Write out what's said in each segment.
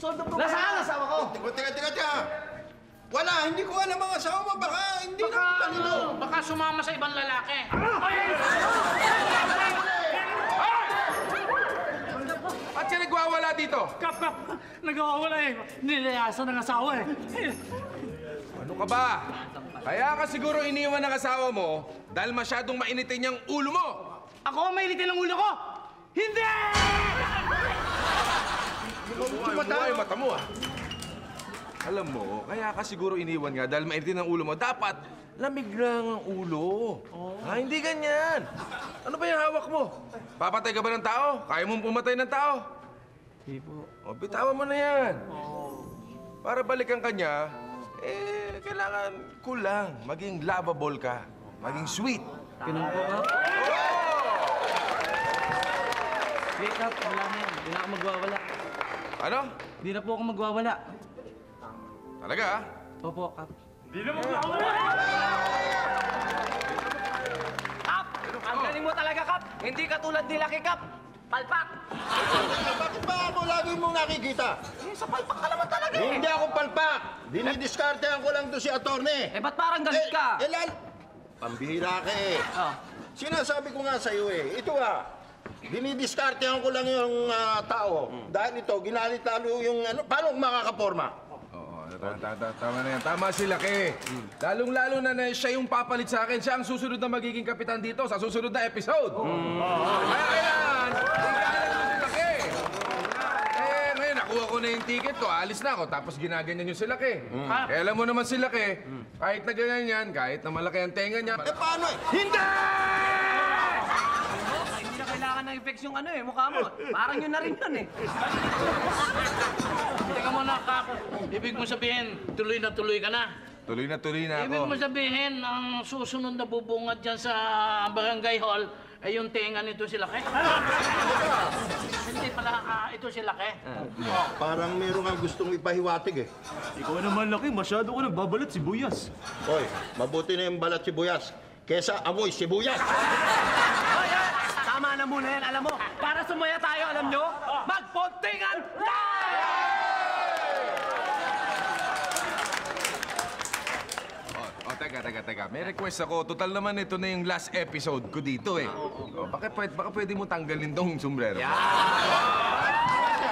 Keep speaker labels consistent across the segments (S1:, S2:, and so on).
S1: Soldo po.
S2: Nasaan ang asawa ko?
S3: Teka. Wala, hindi ko alam ang asawa mo. Baka hindi na talino.
S4: Baka sumama sa ibang lalaki.
S5: At siya nagwawala dito?
S1: Kap! Nagwawala eh. Nilayasan ng asawa eh.
S5: Ano ka ba? Kaya ka siguro iniwan ng asawa mo dahil masyadong mainitin yung ulo mo.
S1: Ako ang mailitin ng ulo ko! Hindi!
S5: Buhay mata mo ah. Alam mo, kaya ka siguro iniwan nga dahil mainitin ang ulo mo. Dapat lamig lang ang ulo. Ha, hindi ganyan. Ano ba yung hawak mo? Papatay ka ba ng tao? Kaya mong pumatay ng tao? Hindi po. O, bitawan mo na yan. Para balikan ka niya, kailangan kulang. Maging lovable ka. Maging sweet.
S1: Ganun po, Kap. Hindi, Kap. Wala na yan. Hindi na ako magwawala.
S5: Ano?
S1: Hindi na po ako magwawala.
S5: Talaga?
S1: Opo, Kap.
S2: Kap! Ang galing mo talaga, Kap! Hindi katulad nila kay Kap! Palpak!
S3: Bakit ba ako lagi mong nakikita?
S2: Sa palpak ka naman talaga eh!
S3: Hindi ako palpak. Dinidiskartehan ko lang to si attorney.
S2: Eh, ba't parang galit ka?
S3: Pambihira ka eh.
S2: Oh.
S3: Sinasabi ko nga sa'yo eh. Ito dinidiskartehan ko lang yung tao. Dahil ito, ginalit lalo yung paano makakaporma?
S5: Oo, tama na yan. Tama si Laki. Lalong-lalo na siya yung papalit sa akin. Siya ang susunod na magiging kapitan dito sa susunod na episode. Kaya kailangan, tingnan si Laki. Ngayon, nakuha ko na yung ticket ko. Alis na ako. Tapos ginaganyan yung si Laki. Kaya alam mo naman si Laki, kahit na ganyan yan, kahit na malaki ang tenga niya.
S3: Paano eh?
S5: Hindi!
S2: Hindi na kailangan ng effects yung mukha mo. Parang yun na rin yun eh.
S4: Teka muna, Kap. Ibig mo sabihin, tuloy na
S5: Tuloy na ako.
S4: Ibig mo sabihin, ang susunod na bubungad dyan sa barangay hall ay yung tenga nito si Laki? Hindi pala, ito si Laki.
S3: Parang meron kang gustong ipahiwatig eh.
S1: Ikaw naman, Laki. Masyado ko nagbabalat si Buyas.
S3: Hoy, mabuti na yung balat sibuyas kesa amoy sibuyas.
S2: Tama na muna yan, alam mo. Para sumaya tayo, alam nyo, magpontingan live!
S5: Teka. May request ako. Total naman ito na yung last episode ko dito eh. Baka pwede mo tanggalin tong sombrero.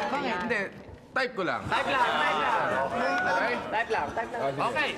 S5: Bakit? Hindi. Type ko lang.
S2: Type lang.
S5: Okay?
S2: Type lang.
S4: Okay.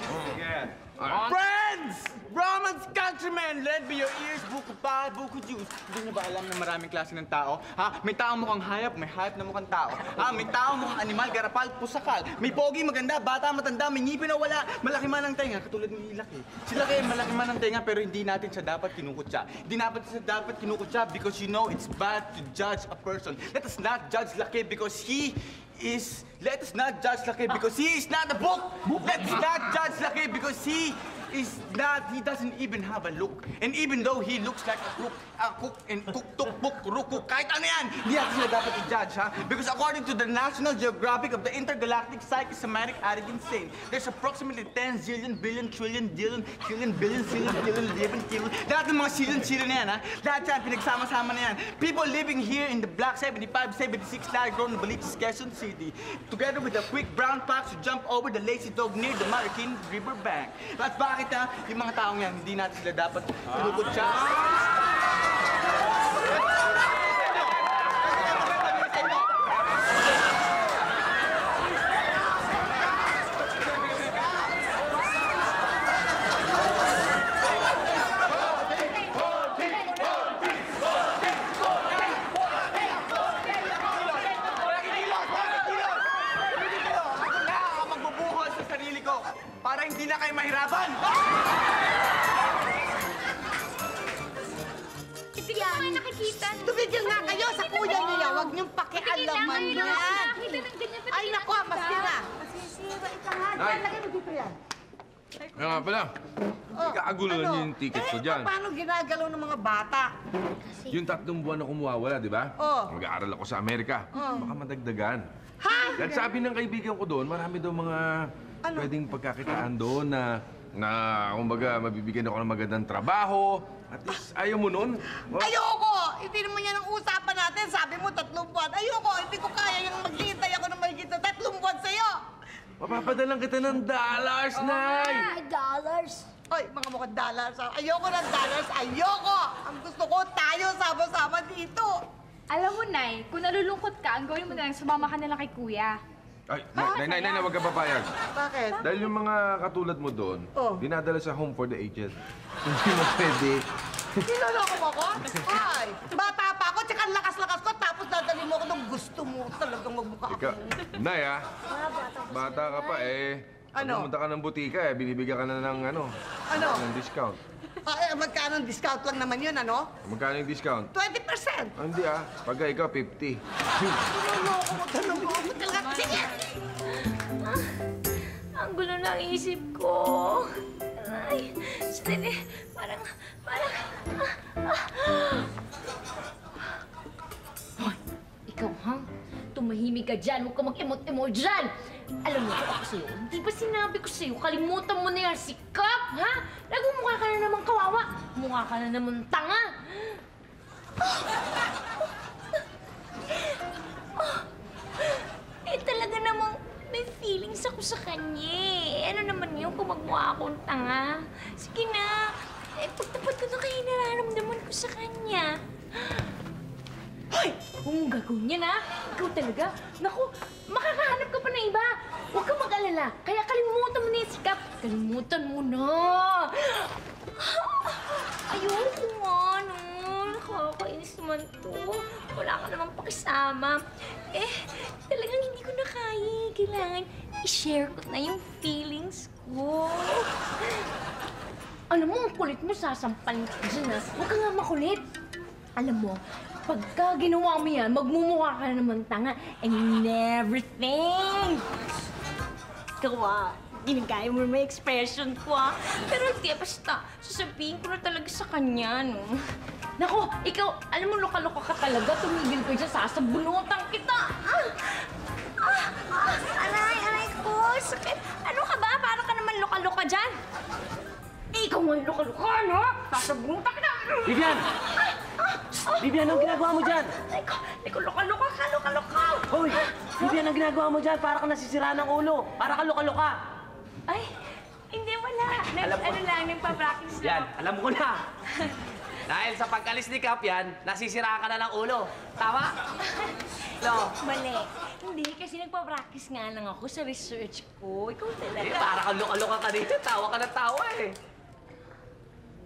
S6: Friends! Brahmans, countrymen, lend me your ears, buko pa, buko juice. Hindi niyo ba alam na maraming klase ng tao? Ha? May taong mukhang hayop, may hayop na mukhang tao. Ha? May taong mukhang animal, garapal, pusakal. May pogi, maganda, bata, matanda, may ngipin na wala. Malaki man ang tenga, katulad ni Laki. Si Laki, malaki man ang tenga, pero hindi natin siya dapat kinukutya. Hindi natin siya dapat kinukutya because you know it's bad to judge a person. Let us not judge Laki because he is... Let us not judge Laki because he is not a book. Let us not judge Laki because he doesn't even have a look. And even though he looks like a cook and rukuk, kahit ano yan, hindi natin sila dapat i-judge, ha? Because according to the National Geographic of the Intergalactic Psychosomatic Addict Insane, there's approximately 10 zillion, billion, trillion, billion, billion, zillion. Lahat ng mga zillion na yan, ha? Lahat yan, pinagsama-sama na yan. People living here in the Black 75, 76 lag grown Baliches, Quezon City, together with a quick brown fox who jump over the lazy dog near the Marikin River bank. At bakit yung mga taong yan, hindi natin sila dapat pinukutya. Magbubuhol sa sarili ko para hindi na kayo mahirapan.
S7: Tignan mo nakikita.
S8: Tumigil nga kayo sa kuya niya. Huwag niyong pakialaman yan. Ay, naku, maski na.
S7: Masisira ito nga.
S5: Nay.
S8: Lagay mo dito yan.
S5: Kaya nga pala. Kaagulan niyo yung ticket ko dyan.
S8: Paano ginagalaw ng mga bata?
S5: Yung 3 buwan na kumuwawala, di ba? Mag-aaral ako sa Amerika. Baka madagdagan.
S8: Ha?
S5: Dahil sabi ng kaibigan ko doon, marami daw mga pwedeng pagkakitaan doon na kumbaga, mabibigyan ako ng magandang trabaho. At least, ayaw mo nun?
S8: Ayoko! Hindi naman yan ang usapan natin. Sabi mo 3 buwan. Ayoko! Hindi ko kaya yung maghihintay ako ng mahigit na 3 buwan
S5: Papapadalang kita ng dollars, Nay!
S7: Dollars.
S8: Ay, mga mukhang dollars. Ayoko ng dollars. Ayoko! Ang gusto ko, tayo sama-sama dito.
S7: Alam mo, Nay, kung nalulungkot ka, ang gawin mo na lang, sumama ka na lang kay Kuya.
S5: Ay, Nay, huwag ka papayag.
S8: Bakit?
S5: Dahil yung mga katulad mo doon,
S8: Oh.
S5: dinadala sa home for the aged. Hindi mo pwede.
S8: Niloloko mo ko? Ay, bata pa ako, tsaka ang lakas-lakas ko, tapos dadali mo ako nung gusto mo talagang magmukha ako.
S5: Ikaw, Nay, bata ka pa eh.
S8: Ano?
S5: Pumunta ka ng butika eh, binibigyan ka na ng
S8: Ano?
S5: ng discount.
S8: Magkano discount lang naman yun, ano?
S5: Magkano yung discount?
S8: 20%!
S5: Hindi pagka ikaw 50.
S8: Niloloko mo talaga. Sige!
S7: Ang gulo ng isip ko. Ay, sandali. Parang... Hoy, ikaw, ha? Tumahimik ka dyan. Huwag ka mag-emot-emot dyan. Alam mo ko ako sa'yo. Di ba sinabi ko sa'yo, kalimutan mo na yan si Kap, ha? Nagmumukha ka na naman kawawa. Mukha ka na naman tanga. Talaga namang may feelings ako sa kanya eh. Ano naman yun kung magmukha akong tanga? Sige na. Pagtapat ko na kayo nararamdaman ko sa kanya. Hoy! Kung gagawin niya na, ikaw talaga. Naku, makakahanap ka pa ng iba. Huwag kang mag-alala. Kaya kalimutan mo na yung sikap. Kalimutan mo na. Ayoko nga, no. Nakakainis naman to. Wala ka namang pakisama. Talagang hindi ko na kaya. Kailangan i-share ko na yung feelings ko. Alam mo, ang kulit mo, sasampalin ka dyan, ha? Huwag ka nga makulit. Alam mo, pagka ginawa mo yan, magmumukha ka na naman tanga and everything. Ikaw, ginagaya mo may expression ko, Pero hindi, basta, sasabihin ko na talaga sa kanya, no? Nako, ikaw, alam mo, loka-loka ka talaga. Tumigil ka dyan, sasabunutan kita. Aray ko, sakit. Ano ka ba? Para ka naman loka-loka dyan. Ikaw nga yung loka-loka, no? Sasabunutan kita.
S2: Vivian! Vivian, anong ginagawa mo dyan?
S7: Ikaw, loka-loka ka, loka-loka.
S2: Hoy! Vivian, ang ginagawa mo dyan? Para ka nasisira ng ulo. Para ka luka-luka.
S7: Ay, hindi, wala. Nagpa-practice lang.
S2: Yan, alam ko na. Dahil sa pag-alis ni Kap yan, nasisira ka na ng ulo. Tama? No.
S7: Mali. Hindi, kasi nagpa-practice nga lang ako sa research ko. Ikaw talaga.
S2: Para ka luka-luka ka dito. Tawa ka ng tawa eh.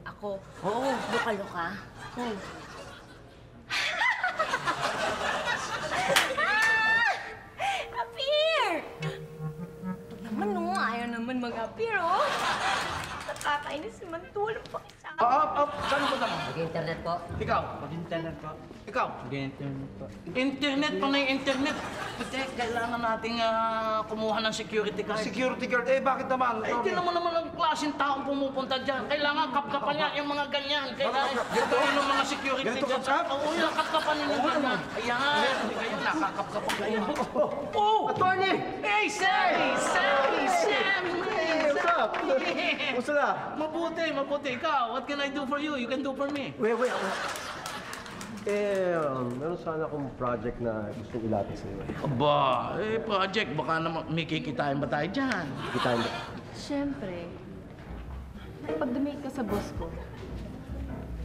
S7: Ako?
S2: Oo.
S7: Luka-luka?
S2: Oo.
S7: Appear! Ito naman, no? Ayaw naman mag-appear, oh. Nakakainis naman to. Walang pakisama.
S1: Saan po naman?
S6: Mag-internet po.
S1: Ikaw, mag-internet pa. Ikaw,
S6: Mag-internet po.
S4: Internet pa na yung internet. Putek, kailangan nating kumuha ng security card.
S1: security guard. Bakit naman?
S4: Hindi naman ang klaseng taong pumupunta dyan. Kailangan kapkapan niya yung mga ganyan. Kailangan gawin ng mga security
S1: Ganito
S4: dyan.
S1: kapkap?
S4: Oo, yung kapkapan ninyo ganyan. Ayan, hindi kayo nakakapkapan kayo. Oh!
S1: Attorney!
S4: Hey, Sammy! Sammy!
S1: What's up? Kumusta na?
S4: Mabuti. Ikaw, what can I do for you? You can do for me.
S9: Wait. Meron sana akong project na gustong ilapit sa iyo.
S4: Aba, project. Baka naman may kikitain ba tayo dyan?
S9: Kitain mo.
S10: Siyempre, pag-donate ka sa boss ko,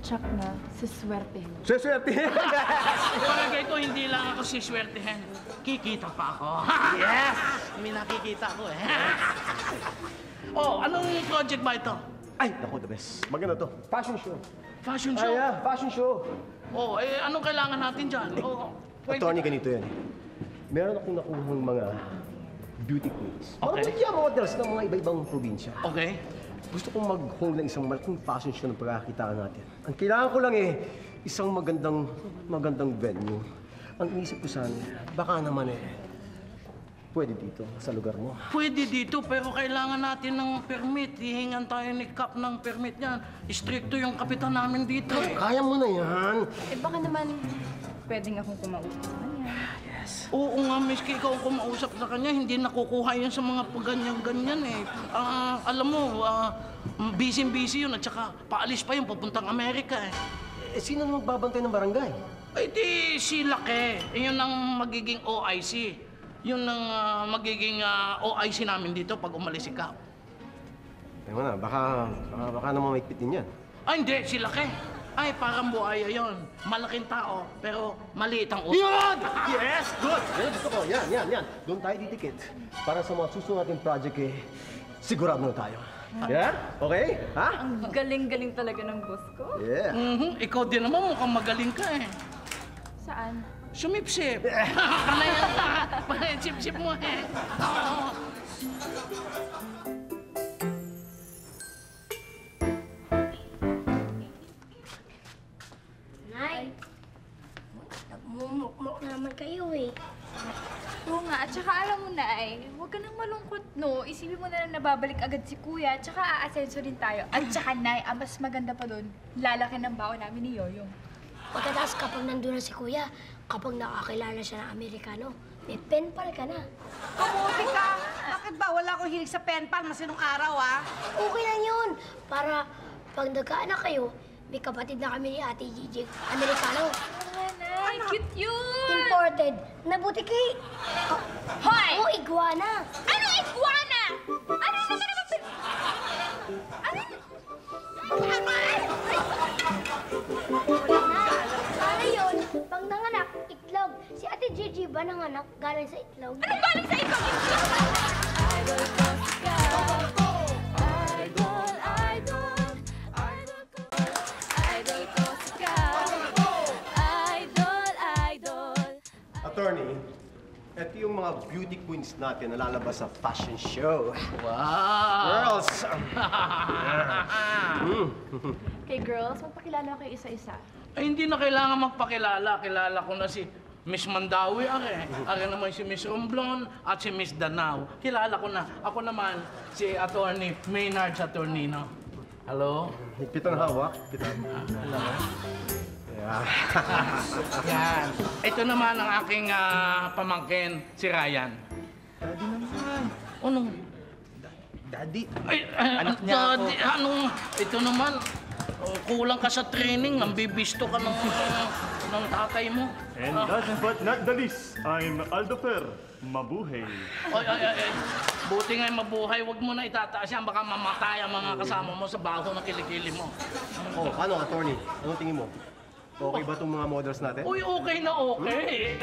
S10: tsak na, siswertehin mo.
S9: Swerte!
S4: Palagay ko, hindi lang ako siswertehan. Kikita pa ako. Yes! May nakikita ko eh. Oh, anong project ba ito?
S9: Ay, naku, the best. Maganda to. Fashion show.
S4: Fashion show?
S9: Fashion show.
S4: Oh, anong kailangan natin dyan? Oh,
S9: Attorney, ganito yan. Meron akong nakuhang mga beauty queens.
S4: Okay.
S9: Mga media models ng mga iba-ibang probinsya.
S4: Okay.
S9: Gusto kong mag-hold ng isang malaking fashion show ng pagkakakitaan natin. Ang kailangan ko lang isang magandang venue. Ang inisip ko sana, baka naman pwede dito, sa lugar mo.
S4: Pwede dito, pero kailangan natin ng permit. Hihingan tayo ni Kap ng permit yan. Stricto yung kapitan namin dito.
S9: Kaya mo na yan.
S10: Baka naman, pwedeng akong kumausap sa kanya.
S4: Oo nga, miski ikaw ang kumausap sa kanya, hindi nakukuha yun sa mga ganyan-ganyan eh. Alam mo, busy-busy yun at saka paalis pa yun, papuntang Amerika eh.
S9: Sino magbabantay ng barangay?
S4: Ay di, si Laki. Yun ang magiging OIC. Yun ang magiging OIC namin dito pag umalis si Cap.
S9: Ewan na, baka naman maigpit din yan.
S4: Ay, hindi. Si Laki. Ay, parang buhaya yon. Malaking tao, pero maliit ang utak.
S9: Yun! Yes! Good! Yan, gusto ko. Yan. Doon tayo didikit. Para sa mga susunod nating project, sigurado na tayo. Yeah? Okay? Ha?
S10: Ang galing-galing talaga ng boss ko.
S9: Yeah.
S4: Ikaw din naman mukhang magaling ka eh.
S10: Saan?
S4: Sumipsip. Panay sip-sip mo eh. Oo.
S11: Nay, nagmumukmuk naman kayo eh.
S10: Oo nga, at saka alam mo na huwag ka nang malungkot, no? Isipin mo na lang nababalik agad si Kuya, at saka aasenso din tayo. At saka, Nay, ang mas maganda pa doon, lalaki ng baon namin ni Yoyong.
S11: Pagkatapos kapag nandun na si Kuya, kapag nakakilala siya ng Amerikano, may pen pal ka na.
S8: Kamuti ka! Bakit ba wala akong hilig sa pen pal masinong araw, ah?
S11: Okay lang yun. Para pag nagkaanak kayo, may kapatid na kami ni Ate Gigi, Amerikano.
S10: Nay, cute yun!
S11: Imported na butiki.
S10: Hoy!
S11: Oh, iguana.
S10: Ano iguana? Ano naman naman? Ano?
S11: Para yun, pang nanganak, itlog. Si Ate Gigi ba nanganak galing sa itlog?
S10: Ano galing sa itlog? Idol ko si Cap. Idol, idol. Idol ko si Cap. Idol, idol.
S9: Attorney, ito yung mga beauty queens natin na lalabas sa fashion show.
S4: Wow!
S9: Girls!
S10: Okay, girls, magpakilala kayo isa-isa.
S4: Ay, hindi na kailangan magpakilala. Kilala ko na si Miss Mandawi, Are naman si Miss Romblon at si Miss Danao. Kilala ko na. Ako naman, si Attorney Maynard Saturnino. Hello?
S9: Higpit ang hawak. Higpit
S4: Hello?
S9: Yeah.
S4: Yan. Ito naman ang aking pamangkin, si Ryan.
S5: Daddy naman.
S4: Anong?
S5: Daddy.
S4: Ay, anak niya ako. Anong? Ito naman, kulang ka sa training. Nambibisto ka ng tatay mo.
S12: And last but not the least, I'm Aldo Fer. Mabuhay.
S4: Ay. Buti nga mabuhay. Huwag mo na itataas yan. Baka mamatay ang mga kasama mo sa baho ng kilikili mo.
S9: Oh, ano, attorney? Anong tingin mo? Okay ba itong mga models natin?
S4: Uy, okay na okay.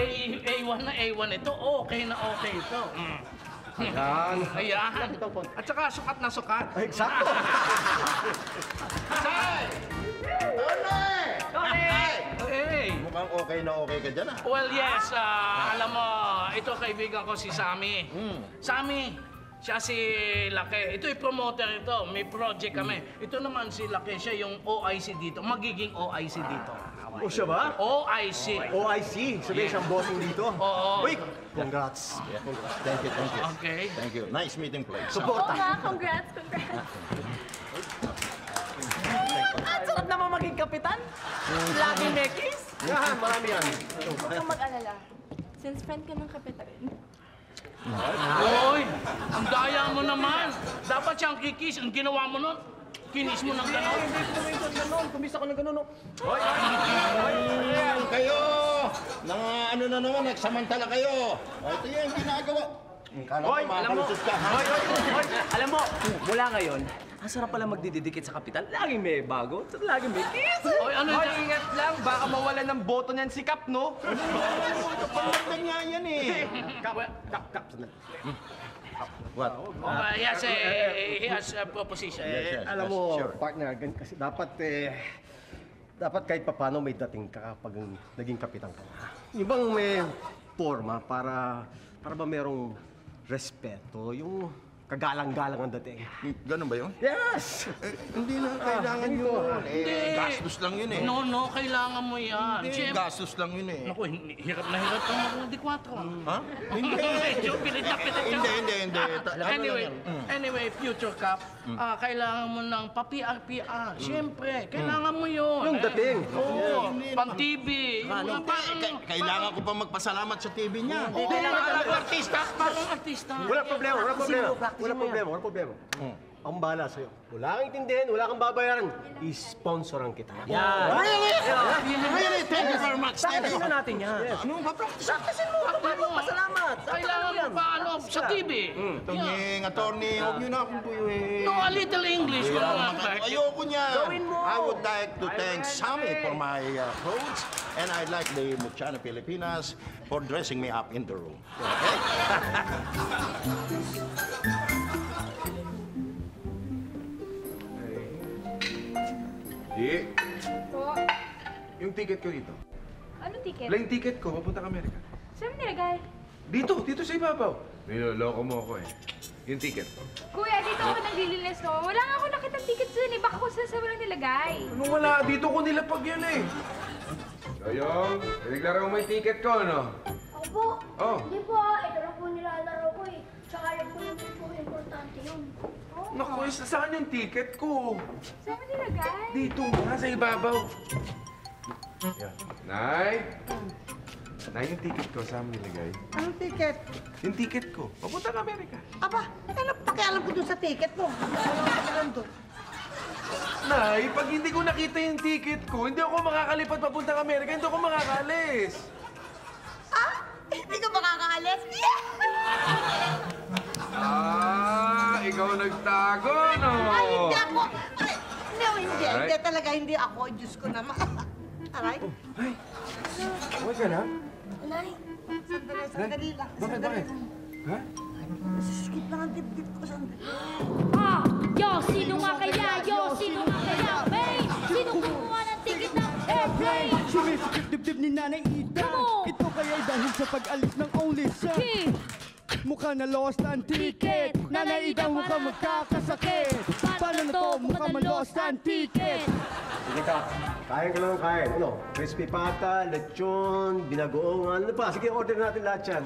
S4: A1 na A1 ito. Okay na okay ito.
S9: Ayan.
S4: Ayan. At saka sukat na sukat.
S9: Ay, eksakto.
S4: Hey!
S3: Mukhang okay na okay ka dyan, ah.
S4: Well, yes. Alam mo, ito kaibigan ko si Sammy. Sammy, siya si Laki. Ito yung promoter ito. May project kami. Ito naman si Laki. Siya yung OIC dito. Magiging OIC dito.
S9: O siya ba?
S4: OIC.
S9: OIC. Sabihin siyang bossing dito.
S4: Oo.
S9: Uy! Congrats.
S3: Thank you.
S4: Okay.
S3: Thank you. Nice meeting place.
S10: Oo nga, congrats.
S2: Ang sarap naman maging kapitan. Laging may kiss.
S9: Yan, marami yan.
S10: Huwag kang mag-alala. Since friend ka ng kapitan,
S4: Uy! Ang daya mo naman. Dapat siyang kikis. Ang ginawa mo nun, kinis mo ng gano'n.
S9: Hindi ko naman yung gano'n. Kumisa ko ng gano'n.
S3: Kayo! Ano na naman, nagsamantala kayo. Ito yung ginagawa. Kala ko makakalusot ka, ha?
S2: Alam mo, mula ngayon, ang sarap pala magdidikit sa kapitan. Laging may bago, laging may kiss.
S4: Oy, ano
S6: Hoy,
S4: yan?
S6: ingat lang. Baka mawalan ng boto niyan si Cap, no?
S3: Kapag nga yan, eh. What?
S4: Yes, he has a proposition.
S3: Yes,
S9: Alam mo,
S3: sure.
S9: partner, kasi dapat kahit papano may dating ka kapag naging kapitan ka na. Yung bang may forma para ba merong respeto, yung kagalang-galang ang dating.
S3: Ganun ba yun?
S9: Yes!
S3: Hindi na kailangan yun. Gastos lang yun, eh.
S4: No, kailangan mo yan.
S3: Hindi, gastos lang yun, eh.
S4: Naku, hirap na hirap kang mag-24.
S3: Ha? Hindi.
S4: Medyo pilit na pilit ka.
S3: Hindi.
S4: Anyway, future Cap, kailangan mo ng pa-PR. Siyempre, kailangan mo yun.
S9: Yung dating.
S4: Oo, pang-TV. Yung mga parang...
S3: Kailangan ko pa magpasalamat sa TV niya.
S4: Kailangan ka artista. Parang artista.
S9: Walang problema. Akong bahala sa'yo. Wala kang intindihin, wala kang babayaran. I-sponsoran kita.
S3: Really, thank you very much. Thank you.
S9: Practice na natin yan.
S3: Ano ba practice?
S8: Practicein mo. Pasalamat.
S4: Kailangan mo ba ano sa TV?
S3: Tonyeng, attorney, huwag niyo na akong buyuhin.
S4: No, a little English.
S3: Ayoko niya.
S9: Gawin mo.
S3: I would like to thank Sammy for my clothes. And I'd like the Muchana Pilipinas for dressing me up in the room. Okay?
S5: Di,
S10: Po,
S5: yung ticket ko dito.
S10: anong ticket?
S5: Plane ticket ko, papuntang Amerika.
S10: Saan mo nilagay?
S5: Dito sa ibabaw. Niloloko mo ako eh. Yung ticket.
S10: Kuya, dito ako naglilinis, no? Wala nga ako nakitang ticket dun eh. Baka kung saan sa walang nilagay.
S5: Anong wala? Dito ko nilapag yan eh. Yoyong, pinaglaro mo yung ticket ko, ano?
S11: Opo.
S5: Oh.
S11: Hindi po, ito lang po nilalaro ko eh. Tsaka alam ko naman po importante yun.
S5: Naku, saan yung ticket ko?
S10: Saan mo nilagay?
S5: Dito nga, sa ibabaw. Yeah. Nay? Nay, yung ticket ko, saan mo nilagay?
S8: Anong ticket?
S5: Yung ticket ko, papuntang Amerika.
S8: Aba, ano pakialam ko dun sa ticket mo? Ano pakialam doon?
S5: Nay, pag hindi ko nakita yung ticket ko, hindi ako makakalipad papuntang Amerika, hindi ako makakalis.
S8: Ah? Hindi ka makakaalis?
S5: Ikaw nagtago, no?
S8: Ay, hindi ako. Ay, no, hindi.
S5: Alright.
S8: Hindi talaga, hindi ako. Diyos ko naman. Aray.
S5: Ay, okay ka na?
S11: Nay,
S8: Sandali lang.
S5: Bakit? Ha?
S8: Nasiskip lang ang dibdib ko. Sandali.
S7: Ah! Yo, sino nga kaya? Yo, sino nga kaya? Hey! Sino kumuha ng ticket ng airplane?
S6: Sumisikip dibdib ni Nanay Ida.
S7: Come on!
S6: Ito kaya'y dahil sa pag-alis ng only son.
S7: Okay.
S6: Mukha na lost ang ticket. Nanay Ida, mukha magkakasakit. Paano na to? Mukha man lost ang ticket.
S9: Sige ka. Kain ka lang kain. Ano? Crispy pata, lechon, binagoongan. Ano pa? Sige, order natin lahat yan.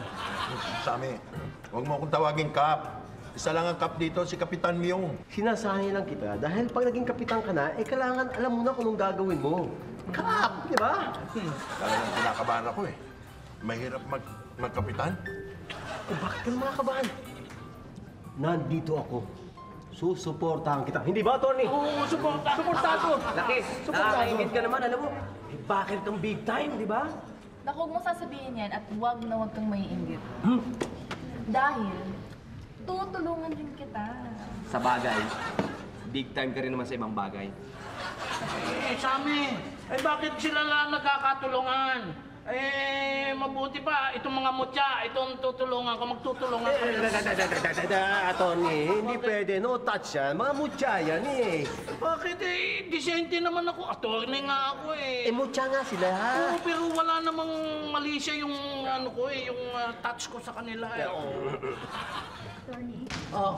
S3: Sammy, huwag mo akong tawagin Kap. Isa lang ang Kap dito, si Kapitan Myung.
S9: Sinasahi lang kita dahil pag naging kapitan ka na, kailangan alam mo na kung anong gagawin mo. Kap! Di ba?
S3: Talagang kinakabahan ako eh. Mahirap magkapitan.
S9: Bakit ka makakabahan? Nandito ako. Susuportahan kita. Hindi ba, Tony?
S4: Oo, suportado.
S2: Laki, nakakaingit ka naman, alam mo.
S9: Bakit kang big time, di ba?
S13: Naku, huwag mo sasabihin yan at huwag na huwag kang maiinggit. Dahil, tutulungan din kita.
S2: Sa bagay, big time ka rin naman sa ibang bagay.
S4: Sami, bakit sila lang nagkakatulungan? Mabuti pa, itong mga mutya, itong tutulungan ko, magtutulungan ko.
S9: Tony, hindi pwede. No touch yan. Mga mutya yan eh.
S4: Bakit disente naman ako. Attorney nga ako eh.
S9: Mutya nga sila.
S4: Oo, pero wala namang mali siya yung ano ko yung touch ko sa kanila eh.
S7: Tony,
S9: Oh.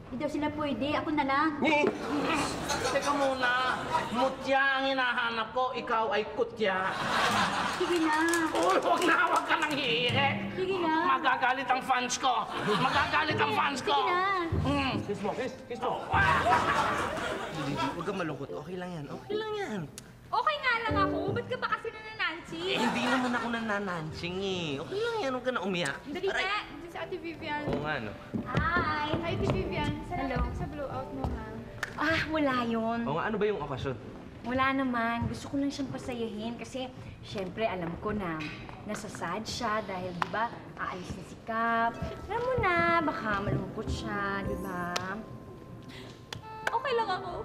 S7: hindi daw sila pwede. Ako na lang.
S4: Teka muna, mutya ang hinahanap ko, ikaw ay kutya.
S7: Sige na.
S4: Uy, huwag ka nang hihihi.
S7: Sige na.
S4: Magagalit ang fans ko. Magagalit ang fans ko.
S7: Sige na.
S9: Kiss mo, kiss mo.
S2: Huwag kang malungkot, okay lang yan, okay lang yan.
S10: Okay nga lang ako. Ba't ka ba kasi nananansi?
S2: Hindi naman ako nananansing eh. Okay lang yan, huwag ka na umiyak.
S10: Dali na. Diyan si Ate Vivian.
S2: Oo nga, no?
S10: Hi, Ate Vivian. Salamat sa blowout mo, ha?
S14: Ah, wala yun.
S2: Oo nga, ano ba yung okasyon?
S14: Wala naman. Gusto ko lang siyang pasayahin kasi syempre alam ko na nasa sad siya dahil di ba aalis na si Cap. Alam mo na, baka malungkot siya, di ba?
S10: Okay lang ako.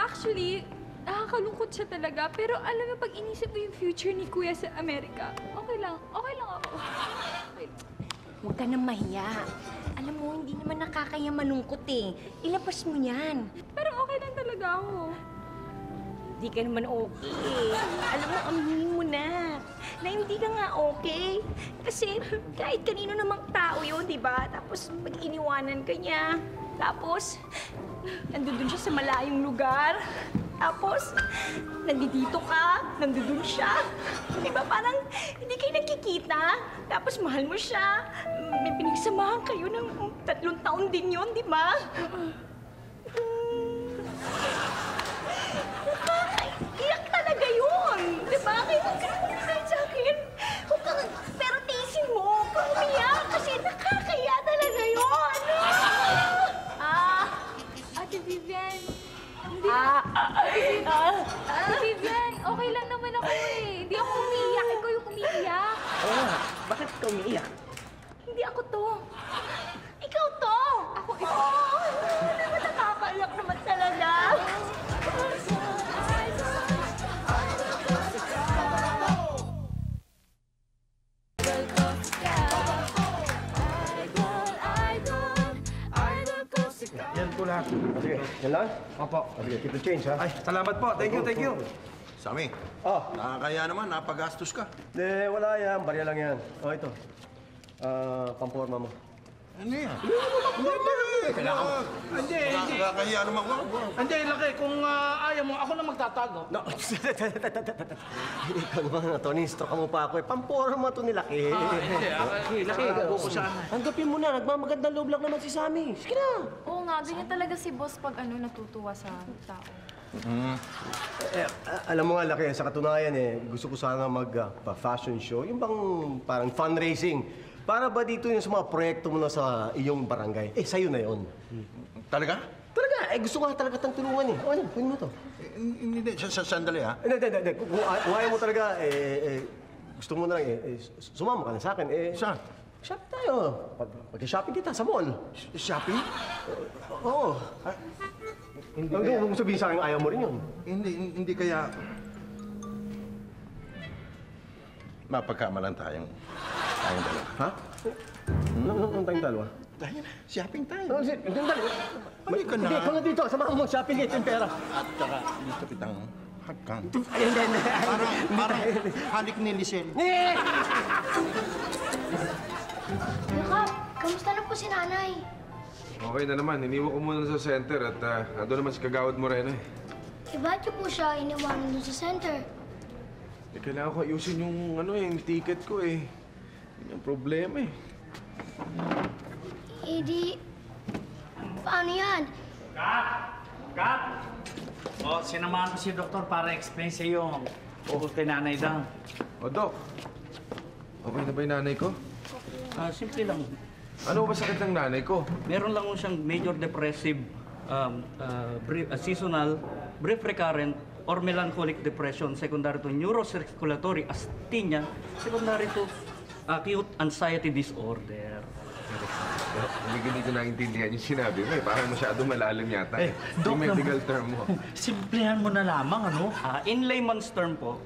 S10: Actually, nakakalungkot siya talaga. Pero alam mo, pag inisip mo yung future ni Kuya sa Amerika, okay lang ako. Okay.
S14: Huwag ka nang mahiya. Alam mo, hindi naman nakakaya malungkot eh. Ilabas mo yan.
S10: Pero okay lang talaga ako.
S14: Hindi ka naman okay eh. Alam mo, aminin mo na hindi ka nga okay. Kasi kahit kanino namang tao yun, di ba? Tapos pag iniwanan ka niya, tapos nandun siya sa malayong lugar. Tapos, nandito ka, nandun siya. Di ba parang hindi kayo nagkikita? Tapos mahal mo siya. May pinagsamahan kayo ng 3 taon din yun, di ba? Nakakaiyak talaga yun! Di ba? Kaya huwag ka nang sa akin. Huwag kang, pero tiisin mo. Huwag kang umiyak kasi nakakaya talaga yun.
S4: Bakit ka umiiyak?
S14: Hindi ako to. Ikaw to! Ako ito. Nakakaiyak naman talaga.
S5: Yan po lahat.
S9: Sige, yan lang?
S5: Opo.
S9: Sige, keep the change, ha?
S5: Ay, salamat po. Thank you, thank you.
S3: Sami, nakakaya naman, napagastos ka.
S9: Hindi, wala yan. Barya lang yan. O, ito. Pamporma mo.
S3: Ano yan?
S4: Hindi.
S3: Nakakahiya naman ko.
S4: Hindi, laki. Kung ayaw mo, ako na magtatago.
S9: No. Ikaw naman, Tony. Instruct ka mo pa ako. Pamporma to ni Laki.
S4: Laki, gago ko sana.
S9: Tanggapin mo na. Nagmamagandang loob lang naman si Sammy. Sige na.
S10: Oo nga, ganyan talaga si boss pag natutuwa sa tao.
S9: Alam mo nga, Laki, sa katunayan gusto ko sana mag-fashion show. Yung bang parang fundraising. Para ba dito yung sa mga proyekto mo na sa iyong barangay? Sa'yo na yon.
S3: Talaga?
S9: Talaga, gusto ko nga talaga tang tulungan O ano, kunin mo to.
S3: Hindi, sandali ha.
S9: Hindi. Kung ayaw mo talaga, gusto mo na lang, sumama ka na sa akin.
S3: Saan?
S9: Shopping tayo. Pag-shopping kita sa mall.
S3: Shopping?
S9: Oo. Hindi mo sabihin sa akin ayaw mo rin yun.
S3: Hindi kaya... Mapagkamalan tayong dalawa.
S9: Ha? Anong tayong dalawa?
S3: Tayo na, shopping tayo.
S9: Anong dalawa?
S3: Balik ka na.
S9: Hindi, ikaw na dito. Samahan mo shopping ito yung pera.
S3: At saka, gusto kitang hagkan.
S9: Hindi.
S3: Parang halik ni Lisel.
S11: Yakap, kamusta na po si nanay?
S5: Okay na naman. Iniwan ko muna sa center at ando naman si Kagawad Moreno
S11: Bakit po siya iniwanan dun sa center?
S5: Kailangan ko ayusin yung yung ticket ko Yun yung problema
S11: Di, paano yan?
S1: Kap! Sinamahan ko si doktor para explain sa iyo tungkol kay Nanay Dang.
S5: O, Dok. Okay na ba yung nanay ko?
S4: Simple lang.
S5: Ano ba sakit ng nanay ko?
S4: Meron lang siyang major depressive, seasonal, brief recurrent, or melancholic depression, secondary to neurocirculatory asthenia, secondary to acute anxiety disorder.
S5: Hindi ko naintindihan yung sinabi mo Parang masyado malalim yata yung medical term mo.
S1: Simplihan mo na lamang,
S4: In layman's term po,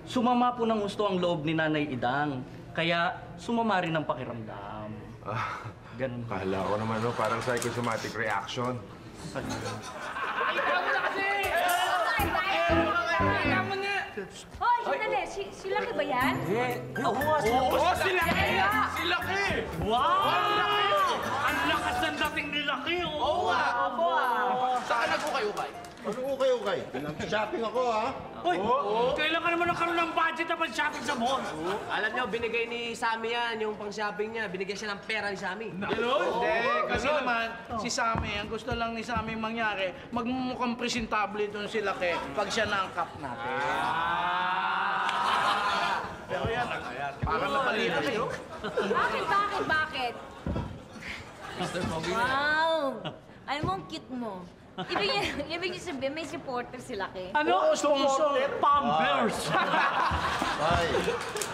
S4: sumama po ng gusto ang loob ni Nanay Idang. Kaya sumama rin ang pakiramdam. Ganun.
S5: Kala ko naman, parang psychosomatic reaction.
S14: Hoy, sandali. Si Laki ba yan?
S1: Oo, si Laki! Si Laki! Wow! Ang lakas ng dating ni Laki,
S2: Oo nga! Saan nag-ukay-ukay?
S3: Ano ukay-ukay? Nag-shopping ako, ha?
S1: Uy! Kailan ka naman nagkaroon ng budget na pang-shopping sa mall?
S2: Alam niyo, binigay ni Sammy yan, yung pang-shopping niya. Binigyan siya ng pera ni Sammy.
S4: Hindi, kasi naman, si Sammy, ang gusto lang ni Sammy mangyari, magmumukhang presentable doon si Laki pag siya na ang cup natin. Pero yan, parang napalitan
S14: Bakit? Wow! Alam mo, ang cute mo. Ibig niyo sabihin, may supporter si Laki.
S1: Ano? Sponsor? Pampers!
S3: Ay,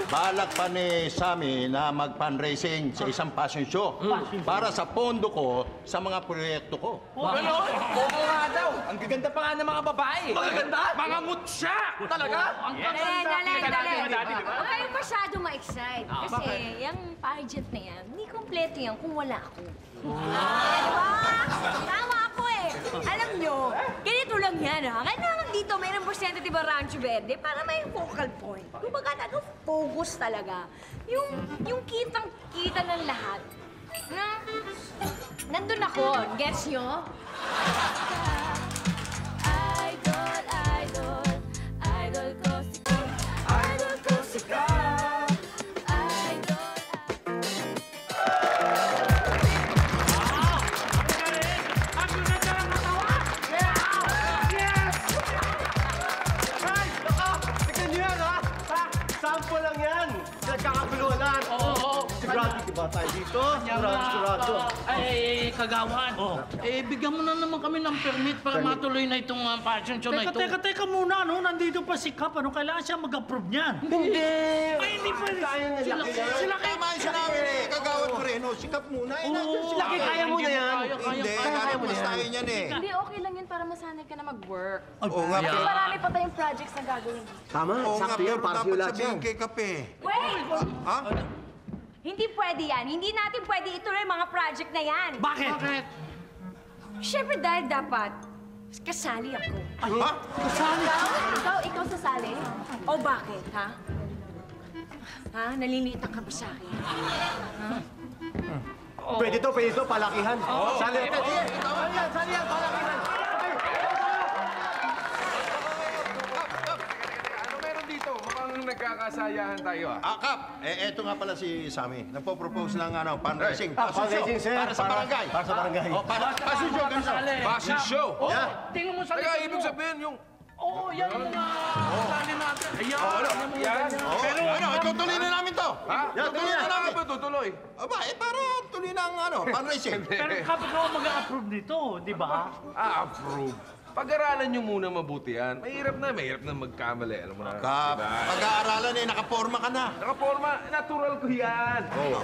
S3: balak pa ni Sammy na mag-fundraising sa isang fashion show para sa pondo ko sa mga proyekto ko.
S2: Ano? Oo nga daw. Ang gaganda pa nga ng mga babae.
S1: Magaganda? Mga mutya!
S2: Talaga?
S1: Ang
S14: Dali. Huwag kayong masyado ma-excite. Kasi yung pageant na yan, hindi kompleto yan kung wala ako. Diba? Tama ako Alam nyo, ganito lang yan Kailangan dito may representative ng Rancho Verde para may focal point. Kumbaga, focus talaga. Yung kitang-kita ng lahat. Nandun ako. Gets nyo? Idol ko si
S9: Sample lang yan! Nagkakaguluhan! Oo! sigurado ba tayo dito? Sigurado.
S4: Ay, kagawan. Bigyan mo na naman kami ng permit para matuloy na itong fashion show na ito.
S1: Teka muna, no? Nandito pa si Kap. Ano, kailangan siya mag-approve niyan.
S9: Hindi!
S1: Ay, hindi pwede.
S3: Sila kayo tama yung sinabi ni Kagawad Moreno. Sikap muna.
S9: Sila kayo kaya mo na yan.
S3: Hindi, nalapas tayo niyan eh.
S13: Hindi, okay lang yun para masanay ka na mag-work.
S3: Oo nga.
S13: Kasi marami pa tayong projects na gagawin.
S9: Tama, sakto yan. Para sa'yo lahat yan.
S3: Kay Kape.
S14: Wait!
S3: Ha?
S14: Hindi pwede yan. Hindi natin pwede ituloy mga project na yan.
S1: Bakit?
S14: Siyempre dahil dapat kasali ako.
S3: Ha?
S14: Kasali? Ikaw sasali? O bakit, ha? Ha? Nalilitan ka ba sa akin? Ha?
S9: Pwede to, palakihan. Sali natin. Sige, sali yan, palakihan.
S5: Ano meron dito? Mukhang nagkakasayahan tayo
S3: Kap, eto nga pala si Sammy. Nagpo-propose ng fundraising.
S9: Fundraising, sir.
S3: Para sa barangay.
S9: Para sa barangay.
S3: Fashion show, ganito.
S5: Fashion show?
S4: Tingnan mo sa
S5: Kaya
S4: likod
S5: ibig
S4: mo.
S5: sabihin yung...
S4: Oo, yan yung sali natin.
S5: Yan.
S3: Tutuloy na namin to.
S5: Ha?
S3: Tutuloy na namin.
S5: ba tutuloy?
S3: Aba, para tuloy na ang fundraising.
S1: Pero Kap, ikaw ang mag-approve nito, di ba?
S5: Approve. Pag-aralan nyo muna mabuti yan. Mahirap na magkamali. Alam mo na.
S3: Kap, pag-aaralan nakaporma ka na.
S5: Nakaporma, natural ko yan. Oo.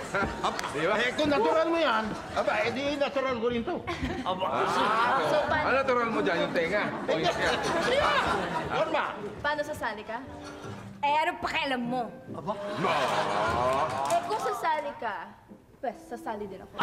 S5: Di ba?
S3: Kung natural mo yan, aba, edi natural ko rin to.
S5: Ano natural mo dyan? Yung tenga? O yung siya?
S3: Porma.
S13: Paano sasali ka?
S14: Ano pakialam mo?
S5: No.
S13: Kung sasali ka, pues, sasali din ako.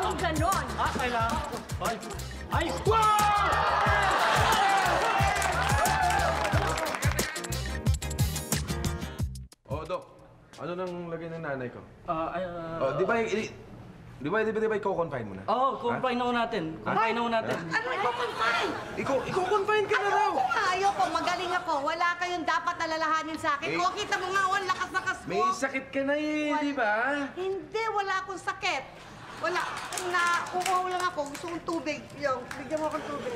S14: Kung ganon.
S1: Kailangan. Ay!
S5: Dok. Ano nang lagay ng nanay ko?
S1: Di
S5: Di ba i-confine mo na?
S1: confine na ho natin. Confine na ho natin.
S8: Ano iko-confine?
S5: Iko-confine ka na raw!
S8: Ayoko, magaling ako. Wala kayong dapat alalahanin sa akin. O, kita mo nga, ang lakas-lakas mo.
S5: May sakit ka na di ba?
S8: Hindi, wala akong sakit. Wala. Uuhaw lang ako. Gusto kong tubig. Yung, bigyan mo akong tubig.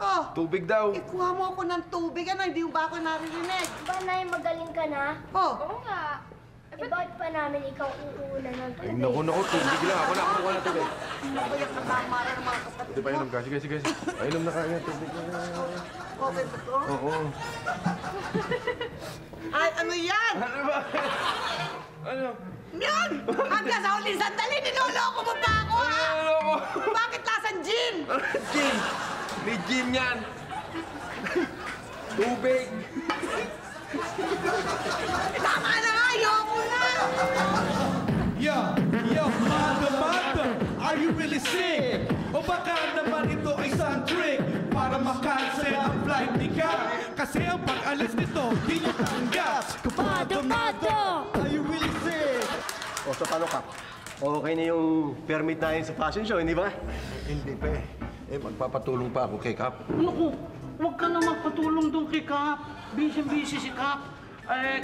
S8: Oh,
S5: Tubig daw.
S8: ikuha mo ako ng tubig. Ano, hindi mo ba ako naririnig?
S11: Ba, Nay, magaling ka na?
S8: Oh,
S13: Oo nga.
S11: Bakit pa namin ikaw uulan ng
S5: Ay,
S11: tubig?
S5: naku, tubig lang. Ako na kumuha ng tubig.
S8: nabayak na tamara ng mga kapatid
S5: Di ba inom ka? Sige. Inom na kaya tubig.
S8: Okay ba to?
S5: Oo.
S8: Ay, ano yan?
S5: Ano ba? Ano?
S8: Yan! Hanggang sa huling sandali, niloloko mo pa ako, ha?
S5: Niloloko?
S8: Bakit lasang gin?
S5: Gin! May gin yan! Tubig!
S8: Tama na nga, ayoko na!
S15: Yo, mother, are you really sick? O baka naman ito ay isang trick para makancel ang flight ni Kap? Kasi ang pag-alis nito, di nyo tanggap. Mother, are you really sick?
S9: O, so paano, Kap? Okay na yung permit natin sa fashion show, hindi ba?
S3: Hindi pa magpapatulong pa ako kay Kap.
S4: Naku, huwag ka na magpatulong doon kay Kap. Busy si Kap.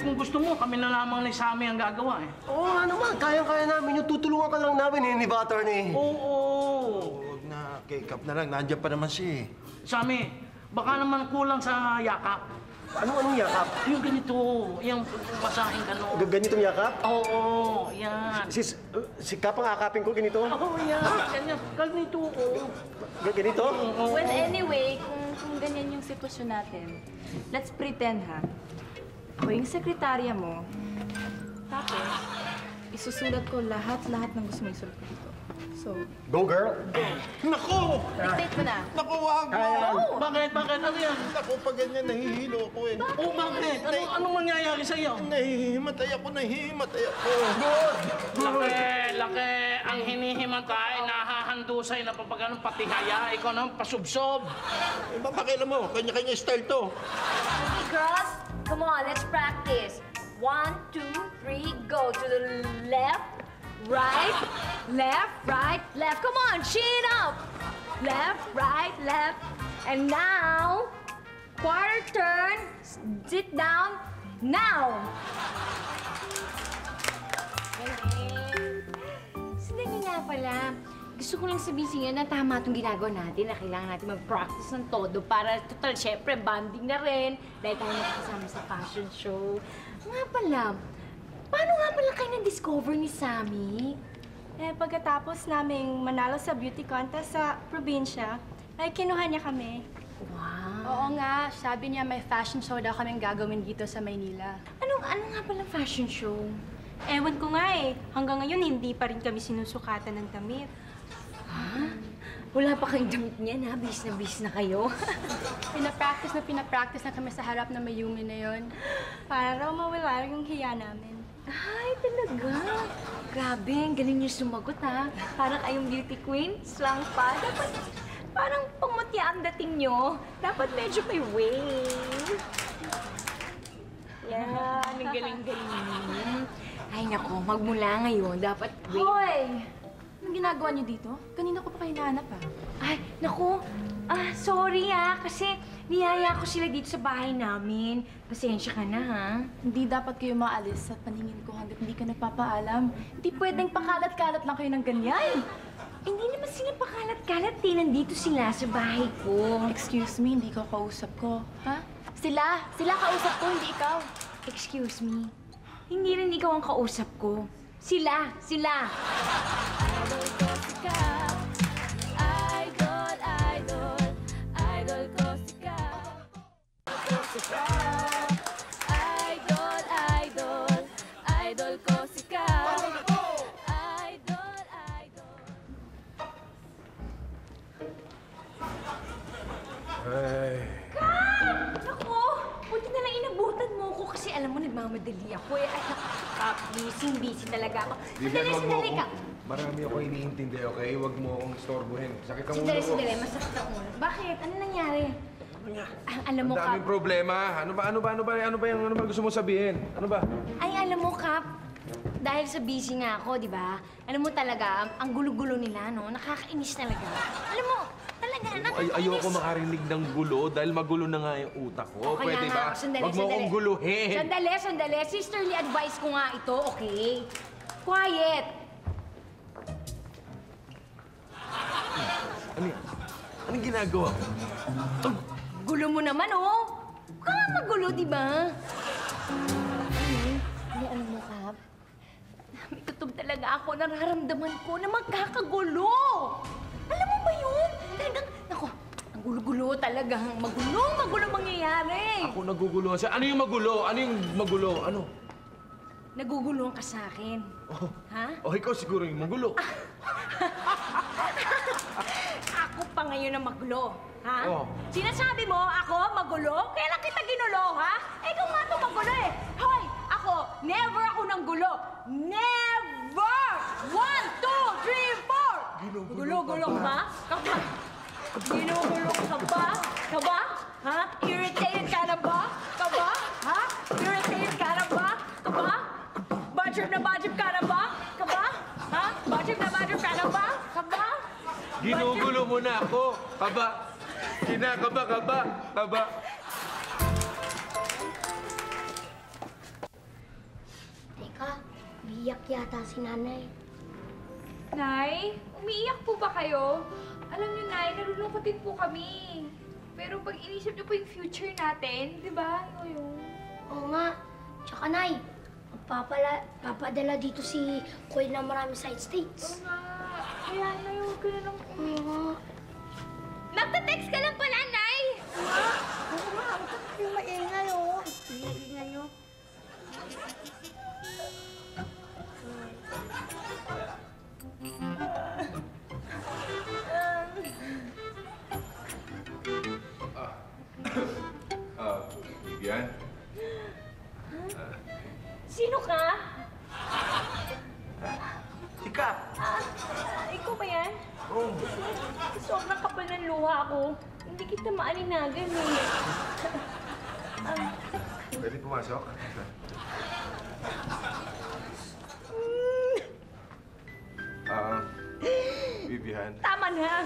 S4: Kung gusto mo, kami na lamang ni Sammy ang gagawa eh.
S9: Oo nga naman, kayang-kaya namin. Yung tutulungan ka lang namin ni Butter ni.
S4: Oo.
S3: Huwag na, kay Kap na lang. Nandiyan pa naman siya eh.
S4: Sammy, baka naman kulang sa yakap.
S9: Anong yakap?
S4: Yung ganito, yung basahin ka no.
S9: Ganitong yakap?
S4: Oo, yan.
S9: Si Kap ang akapin ko, ganito?
S4: Oo, yan. Ganyan. Ganito, oo.
S9: Ganito?
S13: Well, anyway, kung ganyan yung sitwasyon natin, let's pretend, ha? Ako yung sekretarya mo. Tapos, isusulat ko lahat ng gusto mo isulat ko dito. So,
S9: Go, girl!
S3: Naku!
S13: dictate mo na.
S3: Naku, wag mo!
S4: Bakit? Ano yan?
S3: Naku, pag ganyan, nahihilo ako eh.
S4: Oh, bakit? Anong mangyayari sa iyo?
S3: Nahihimatay ako.
S4: Laki. Ang hinihimatay, nahahandusay na papagano'ng patihaya. Ikaw naman, pasubsob.
S3: Eh, papakialam mo, kanya-kanya style to.
S14: Okay, girls, come on, let's practice. 1, 2, 3, go. To the left, right, left. Come on, chin up. Left, right, left. And now, quarter turn, sit down, now. Gusto ko lang sabihin sa inyo na tama itong ginagawa natin, na kailangan natin mag-practice ng todo para, total, syempre, banding na rin. Dahil tayo makasama sa fashion show. Nga pala, paano nga pala kayo na-discover ni Sammy?
S13: Pagkatapos naming manalo sa beauty contest sa probinsya, ay kinuha niya kami.
S14: Wow.
S10: Oo nga, sabi niya may fashion show daw kaming gagawin dito sa Maynila.
S14: Ano nga pala fashion show?
S13: Ewan ko nga eh. Hanggang ngayon, hindi pa rin kami sinusukatan ng damit.
S14: Ha? Wala pa kayong damit niyan, ha? Bis na kayo.
S10: Pinapractice na kami sa harap na Mayumi na yon.
S13: Para raw mawala yung hiya namin.
S14: Ay, talaga? Grabe, ang galing niyo sumagot, ha? Parang kayong beauty queens lang pa. Dapat, parang pangmutya ang dating niyo. Dapat medyo may wave. Yan, ang galing-galing. Ay, naku, magmula ngayon, dapat wave.
S10: Hoy! Anong ginagawa niyo dito? Kanina ko pa kayo nahanap, ah.
S14: Ay, naku. Sorry kasi niyaya ko sila dito sa bahay namin. Pasensya ka na, ha?
S10: Hindi dapat kayo maalis sa paningin ko hanggat hindi ka nagpapaalam. Hindi pwedeng pakalat-kalat lang kayo ng ganyan.
S14: Hindi naman sila pakalat-kalat, eh. Nandito sila sa bahay ko.
S10: Excuse me, hindi ka kausap ko. Ha? Sila kausap ko, hindi ikaw.
S14: Excuse me. Hindi rin ikaw ang kausap ko. Sila!
S10: Idol ko si Cap. Idol ko si Cap. Idol ko si Cap.
S5: Ay.
S14: Naku! Buti na lang inabutan mo ko kasi alam mo, nagmamadali ako eh. Ay, Kap, busy talaga ako. Sandali ka.
S5: Marami ako iniintindi, okay? Huwag mo akong istorbohin. Sakit ang ulo ko.
S14: Sandali, masakit ang ulo. Bakit? Ano nangyari? Alam mo,
S5: Ang daming
S14: Kap.
S5: problema. Ano ba gusto mo sabihin? Ano ba?
S14: Ay, alam mo, Kap. Dahil sa busy nga ako, di ba? Alam mo talaga, ang gulo-gulo nila, no? Nakakainis talaga. Alam mo, talaga, nakakainis.
S5: Ayoko makarinig ng gulo dahil magulo na nga yung utak ko.
S14: Kaya
S5: Pwede
S14: nga,
S5: ba?
S14: sandali,
S5: Huwag mo akong guluhin.
S14: Sandali. Sisterly advice ko nga ito, okay? Quiet.
S5: Ano yan? Anong ginagawa mo?
S14: Gulo mo naman, oh. Huwag ka nga magulo, di ba? Hindi, alam mo, Kap. May kutob talaga ako. Nararamdaman ko na magkakagulo. Alam mo ba yun? Talagang, naku, ang gulo-gulo talagang magulo mangyayari.
S5: Ako nagugulo siya. Ano yung magulo? Ano?
S14: Naguguluhan ka sa akin.
S5: Oh.
S14: Ha?
S5: Oh, ikaw siguro yung magulo.
S14: Ako pa ngayon ang magulo, ha?
S5: Oh.
S14: Sinasabi mo, ako magulo? Kailan kita ginulo, ha? Ikaw nga ito magulo eh. Hoy, ako, never ako ng gulo. Never! 1, 2, 3, 4! Gulo-gulo ka ba? Ginugulo ka ba? Ha? Irritated ka na ba? Ha? Irritated ka na ba? Budget ka na ba? Ha? Budget ka na ba?
S5: Ginugulo mo na ako. Kaba. Kinakaba.
S11: Teka, biyak yata si nanay.
S10: Nay, umiiyak po ba kayo? Alam niyo, Nay, nalulungkot din po kami. Pero pag inisip niyo po yung future natin, di ba?
S11: Oo nga. Tsaka, Nay, papadala dito si Kuya ng maraming side states.
S10: Oo nga. Kaya, Nay, huwag ka na lang
S14: Magta-text ka lang pala, Nay!
S8: Oo nga, huwag kayong maingay, oh. Ingay nyo.
S5: Vivian?
S14: Sino ka?
S5: Ika!
S14: Ikaw ba yan?
S5: Oo.
S14: Sobrang kapal ng luha ko. Hindi kita maalinagan eh.
S5: Pwede pumasok? Vivian.
S14: Tama na.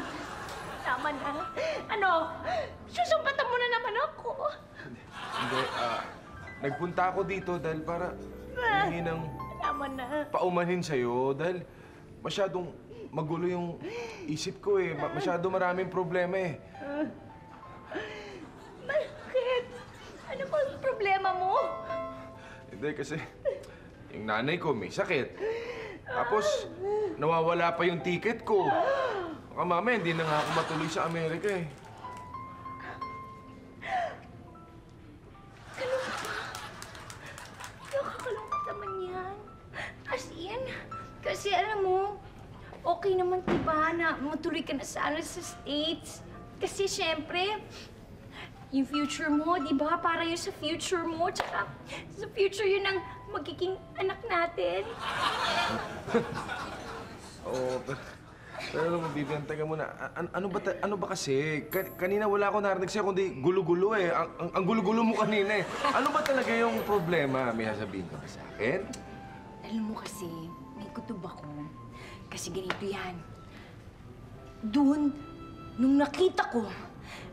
S14: Ano? Susumpatan mo na naman ako.
S5: Hindi, nagpunta ako dito dahil para humingi ng
S14: Tama na.
S5: paumanhin sa'yo dahil masyadong magulo yung isip ko eh. Masyado maraming problema eh.
S14: Bakit? Ano ba ang problema mo?
S5: Hindi kasi yung nanay ko may sakit. Tapos nawawala pa yung ticket ko. Baka mamaya hindi na nga ako matuloy sa Amerika eh.
S14: Nakakalungkot naman yan. As in, kasi alam mo, okay naman diba na matuloy ka na sana sa States. Kasi syempre, yung future mo, di ba? Para yun sa future mo, tsaka sa future yun ng magiging anak natin.
S5: Oo, pero alam mo, Vivian, teka muna. Ano ba kasi? Kanina wala ako narinig sa'yo, kundi gulo-gulo eh. Ang gulo-gulo mo kanina eh. Ano ba talaga yung problema? May sasabihin ka ba sa akin?
S14: Alam mo kasi, may kutob ako. Kasi ganito yan. Doon, nung nakita ko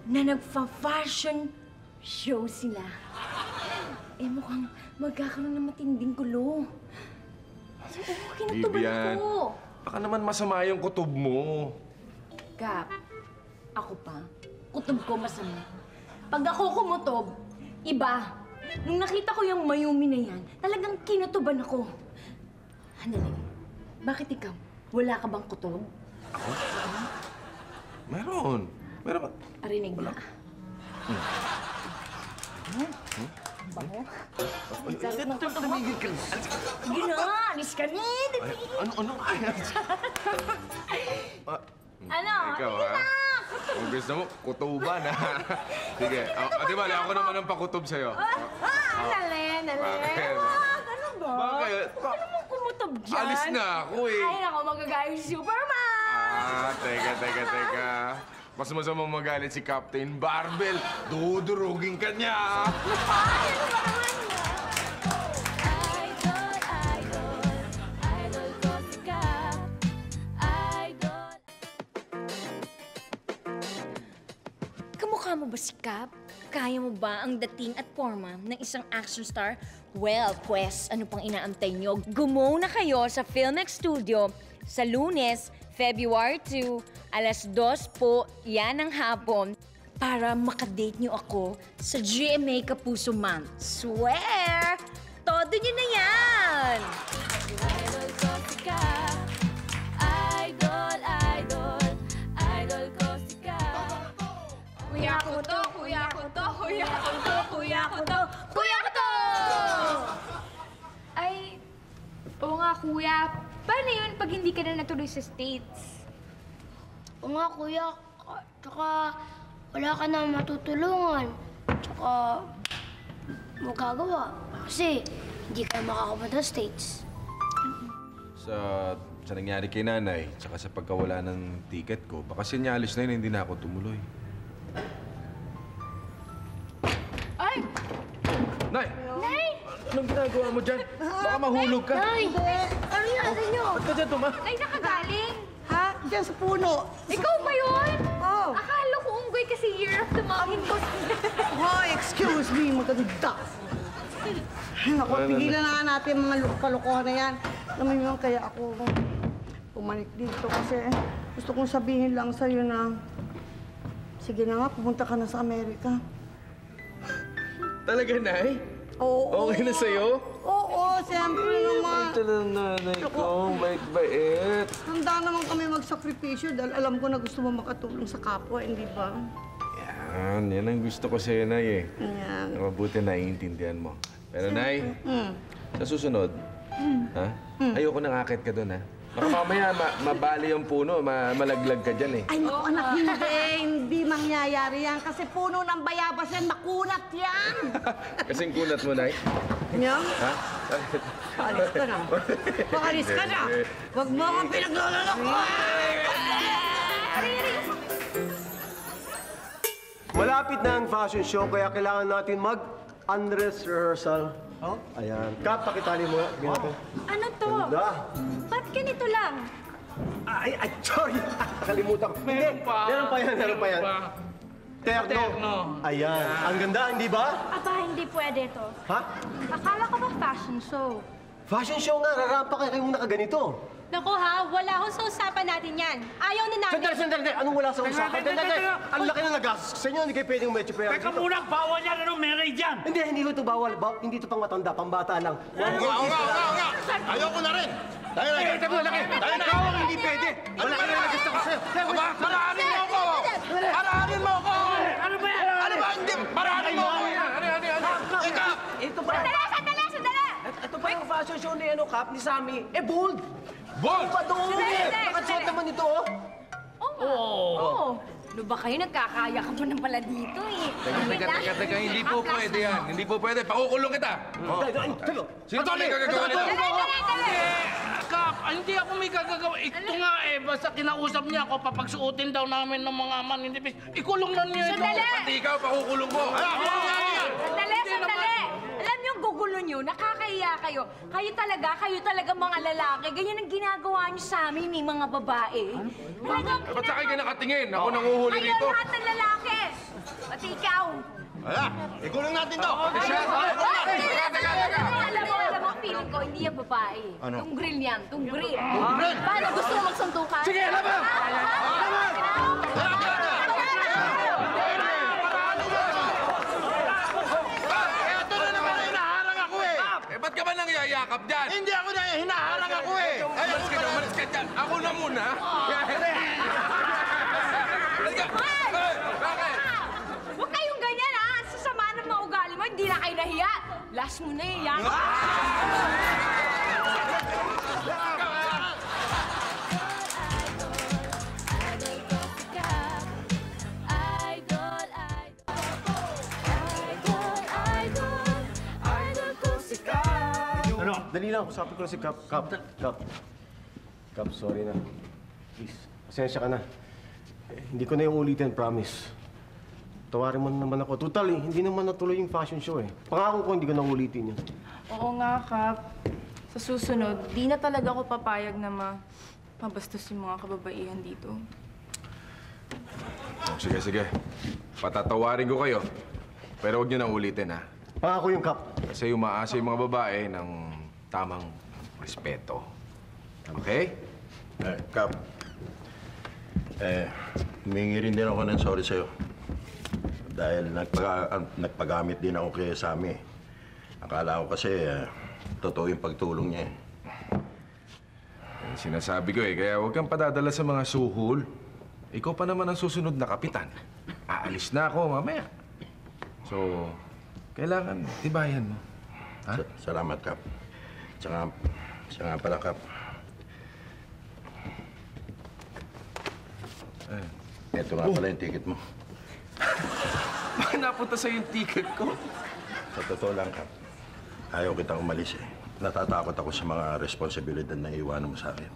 S14: na nagfa-fashion show sila, eh mukhang magkakaroon ng matinding gulo. So, kinatuban
S5: Vivian,
S14: ako.
S5: baka naman masama yung kutob mo.
S14: Kap, ako pa, kutob ko masama. Pag ako kumutob, iba. Nung nakita ko yung Mayumi na yan, talagang kinutuban ako. Handali, bakit ikaw? Wala ka bang kutob?
S5: Ako? Meron. Meron ba?
S14: Arinig na. Bango.
S5: Tumigil ka.
S14: Sige na, alis ka na.
S5: Ano?
S14: Ano?
S5: Ikaw, ha? Kung gusto mo, kutuban, ha? Sige. Di ba, ako naman ang pakutob sa'yo.
S14: Nalen.
S5: Bakit?
S14: Ano ba?
S5: Bakit?
S14: Ano mo kumutob dyan?
S5: Alis na ako, eh.
S14: Ay, ako magagaya si Superman.
S5: Teka. Mas masamang magalit si Captain Barbell. Dudurugin ka niya.
S14: Ay, ano ba naman yan? Kamukha mo ba si Cap? Kaya mo ba ang dating at forma ng isang action star? Well, pues, ano pang inaantay nyo? Gumaw na kayo sa Filmex Studio sa Lunes, February 2, alas 2 po, yan ang hapon, para makadate nyo ako sa GMA Kapuso Month. Swear! Todo nyo na yan! Idol ko si Cap. Idol ko si Cap. Kuya ko to!
S10: Ay, oo nga kuya. Paano yun pag hindi ka na natuloy sa States?
S11: Oo nga, kuya. Tsaka wala ka na matutulungan. Tsaka magagawa. Kasi hindi ka makakapunta sa States.
S5: Sa nangyari kay nanay, tsaka sa pagkawala ng ticket ko, baka sinyalis na yun, hindi na ako tumuloy.
S10: Ay!
S5: Nay!
S10: Nay!
S5: Anong ginagawa mo dyan? Baka mahulog ka.
S11: Nay! Ano yan?
S5: Ba't ka dyan, Tuma?
S10: Nay, nakagaling!
S8: Ha? Diyan sa puno.
S10: Ikaw ba yun?
S8: Oo.
S10: Akala ko unggoy kasi Year of the Mountain ko.
S8: Hoy, excuse me, maganda. Naku, pigilan na nga natin mga kalokohan na yan. Alam mo yun, kaya ako pumalik dito kasi gusto kong sabihin lang sa'yo na sige na nga, pumunta ka na sa Amerika.
S5: Talaga, Nay?
S8: Oo.
S5: Okay na sa'yo?
S8: Oo, siyempre naman.
S5: Ito lang nanay ko, bait-bait.
S8: Handa naman kami magsakripisyo dahil alam ko na gusto mo makatulong sa kapwa, hindi ba?
S5: Yan ang gusto ko sa'yo, Nay, eh.
S8: Yan.
S5: Mabuti naiintindihan mo. Pero, Nay, sa susunod, ha? Ayoko nang akit ka doon, ha? Baka mamaya mabali yung puno, malaglag ka dyan, eh.
S8: Ay, naku, anak, hindi mangyayari yan kasi puno ng bayabas yan, makunat yan.
S5: Kasing kunat mo, Nay.
S8: Yan?
S5: Ha?
S8: Paalis ka na. Paalis ka na. Huwag mo akong pinagluloko.
S9: Malapit na ang fashion show, kaya kailangan natin mag-undress rehearsal. Oh? Ayan. Kap, pakitali mo nga. Wow.
S14: Ano to?
S9: Ganda.
S14: Ba't ganito lang?
S9: Ay, sorry. Nakalimutan ko. Meron pa. Meron pa yan. Terno. Ayan. Ang ganda, hindi ba?
S14: Aba, hindi pwede to.
S9: Ha?
S14: Akala ko ba fashion show?
S9: Fashion show nga. Rarampa kayo mong nakaganito.
S14: Naku ha, wala akong sa usapan natin yan. Ayaw na natin.
S9: Sandali! Anong wala sa usapan? Sandali! Ang laki na nagastos sa inyo, hindi kayo pwedeng medyo pera
S1: Teka muna, bawal yan, ano, marriage yan!
S9: Hindi ito bawal. Hindi ito pang matanda, pang bata lang.
S3: Oo nga! Ayoko na rin! Dahil na!
S9: Dahil ikaw ang hindi pwede! Wala ka na nagastos ko sa'yo!
S3: Parahanin mo ako! Parahanin mo ako!
S1: Ano ba yan?
S3: Ano ba? Hindi! Parahanin mo ako! Ikaw!
S9: Ito pa.
S14: Sandali!
S9: Ito pa yung fashion show ni Kap, ni Sammy. Bold!
S5: Bold!
S9: Ano ba doon? Nakasuot naman ito, oh.
S14: Oo. Ano ba kayo? Nagkakaya ka pa na pala dito eh.
S5: Teka, hindi po pwede yan. Hindi po pwede. Pakukulong kita. Sino ba may gagagawa nito?
S4: Kap, hindi ako may gagagawa. Ito nga eh, basta kinausap niya ako, papagsuotin daw namin ng mga maninipis. Ikulong lang niya ito.
S14: Sandali!
S5: Pati ikaw, pakukulong mo.
S14: Sandali! Alam niyo, ang gugulo niyo, nakakahiya kayo. Kayo talaga mga lalaki. Ganyan ang ginagawa niyo sa amin, ni mga babae. Talagang
S5: Ba't sa akin ka nakatingin? Ako nanguhuli
S14: kayo
S5: rito.
S14: lahat ng lalaki. Pati ikaw.
S3: Ikulong natin to!
S14: Alam mo, feeling ko, hindi yan babae.
S3: Ano?
S14: Tunggrill yan, tunggrill.
S3: Tunggrill?
S14: Paano, gusto mo magsuntukan?
S3: Sige, laban! Ito na naman na hinaharang ako eh!
S5: Ba't ka ba nangyayakap dyan?
S3: Hindi ako na hinaharang ako eh!
S5: Umalis ka dyan. Ako na muna. Bakit?
S14: Huwag kayong ganyan, ha? Sasama ng mga ugali mo, hindi na kayo nahiya. Last mo na eh, yan.
S1: Ano?
S9: Dali lang, usapin ko na si Kap. Kap, sorry na. Please, pasensya ka na. Hindi ko na yung ulitin, promise. Tawarin mo na naman ako. Totally, hindi naman natuloy yung fashion show eh. Pangako ko, hindi ko na ulitin yun.
S13: Oo nga, Kap. Sa susunod, di na talaga ako papayag na mabastos yung mga kababaihan dito.
S5: Sige. Patatawarin ko kayo. Pero huwag niyo na ulitin, ha?
S9: Pangako yung Kap.
S5: Kasi umaasa yung mga babae ng tamang respeto. Okay?
S3: Kap, humingi rin din ako ng sorry sa'yo. Dahil nagpagamit din ako kay Sammy. Akala ko kasi totoo yung pagtulong niya eh.
S5: Sinasabi ko eh, kaya huwag kang padadala sa mga suhol. Ikaw pa naman ang susunod na kapitan. Aalis na ako mamaya. So, kailangan tibayan mo. Ha?
S3: Salamat, Kap. Tsaka pala, Kap. Ito nga pala yung ticket mo.
S5: Bakit napunta sa'yo yung ticket ko?
S3: Sa totoo lang, Kap. Ayaw kitang umalis eh. Natatakot ako sa mga responsibilidad na iwanan mo sa akin.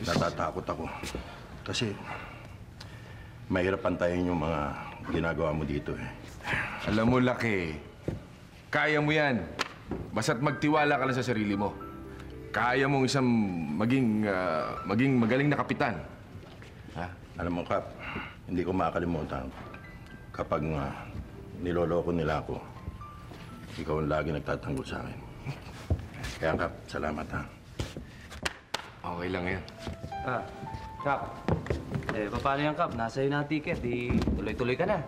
S3: Natatakot ako. Kasi mahirap pantayin yung mga ginagawa mo dito eh.
S5: Alam mo, Laki, kaya mo yan. Basta't magtiwala ka lang sa sarili mo. Kaya mong isang maging magaling na kapitan.
S3: Ha? Alam mo, Kap, hindi ko makakalimutan kapag niloloko nila ako, ikaw ang lagi nagtatanggol sa akin. Kaya, Kap, salamat, ha?
S5: Okay lang yan.
S2: Kap, paano yan, Kap? Nasa iyo na ang ticket, di tuloy-tuloy ka na.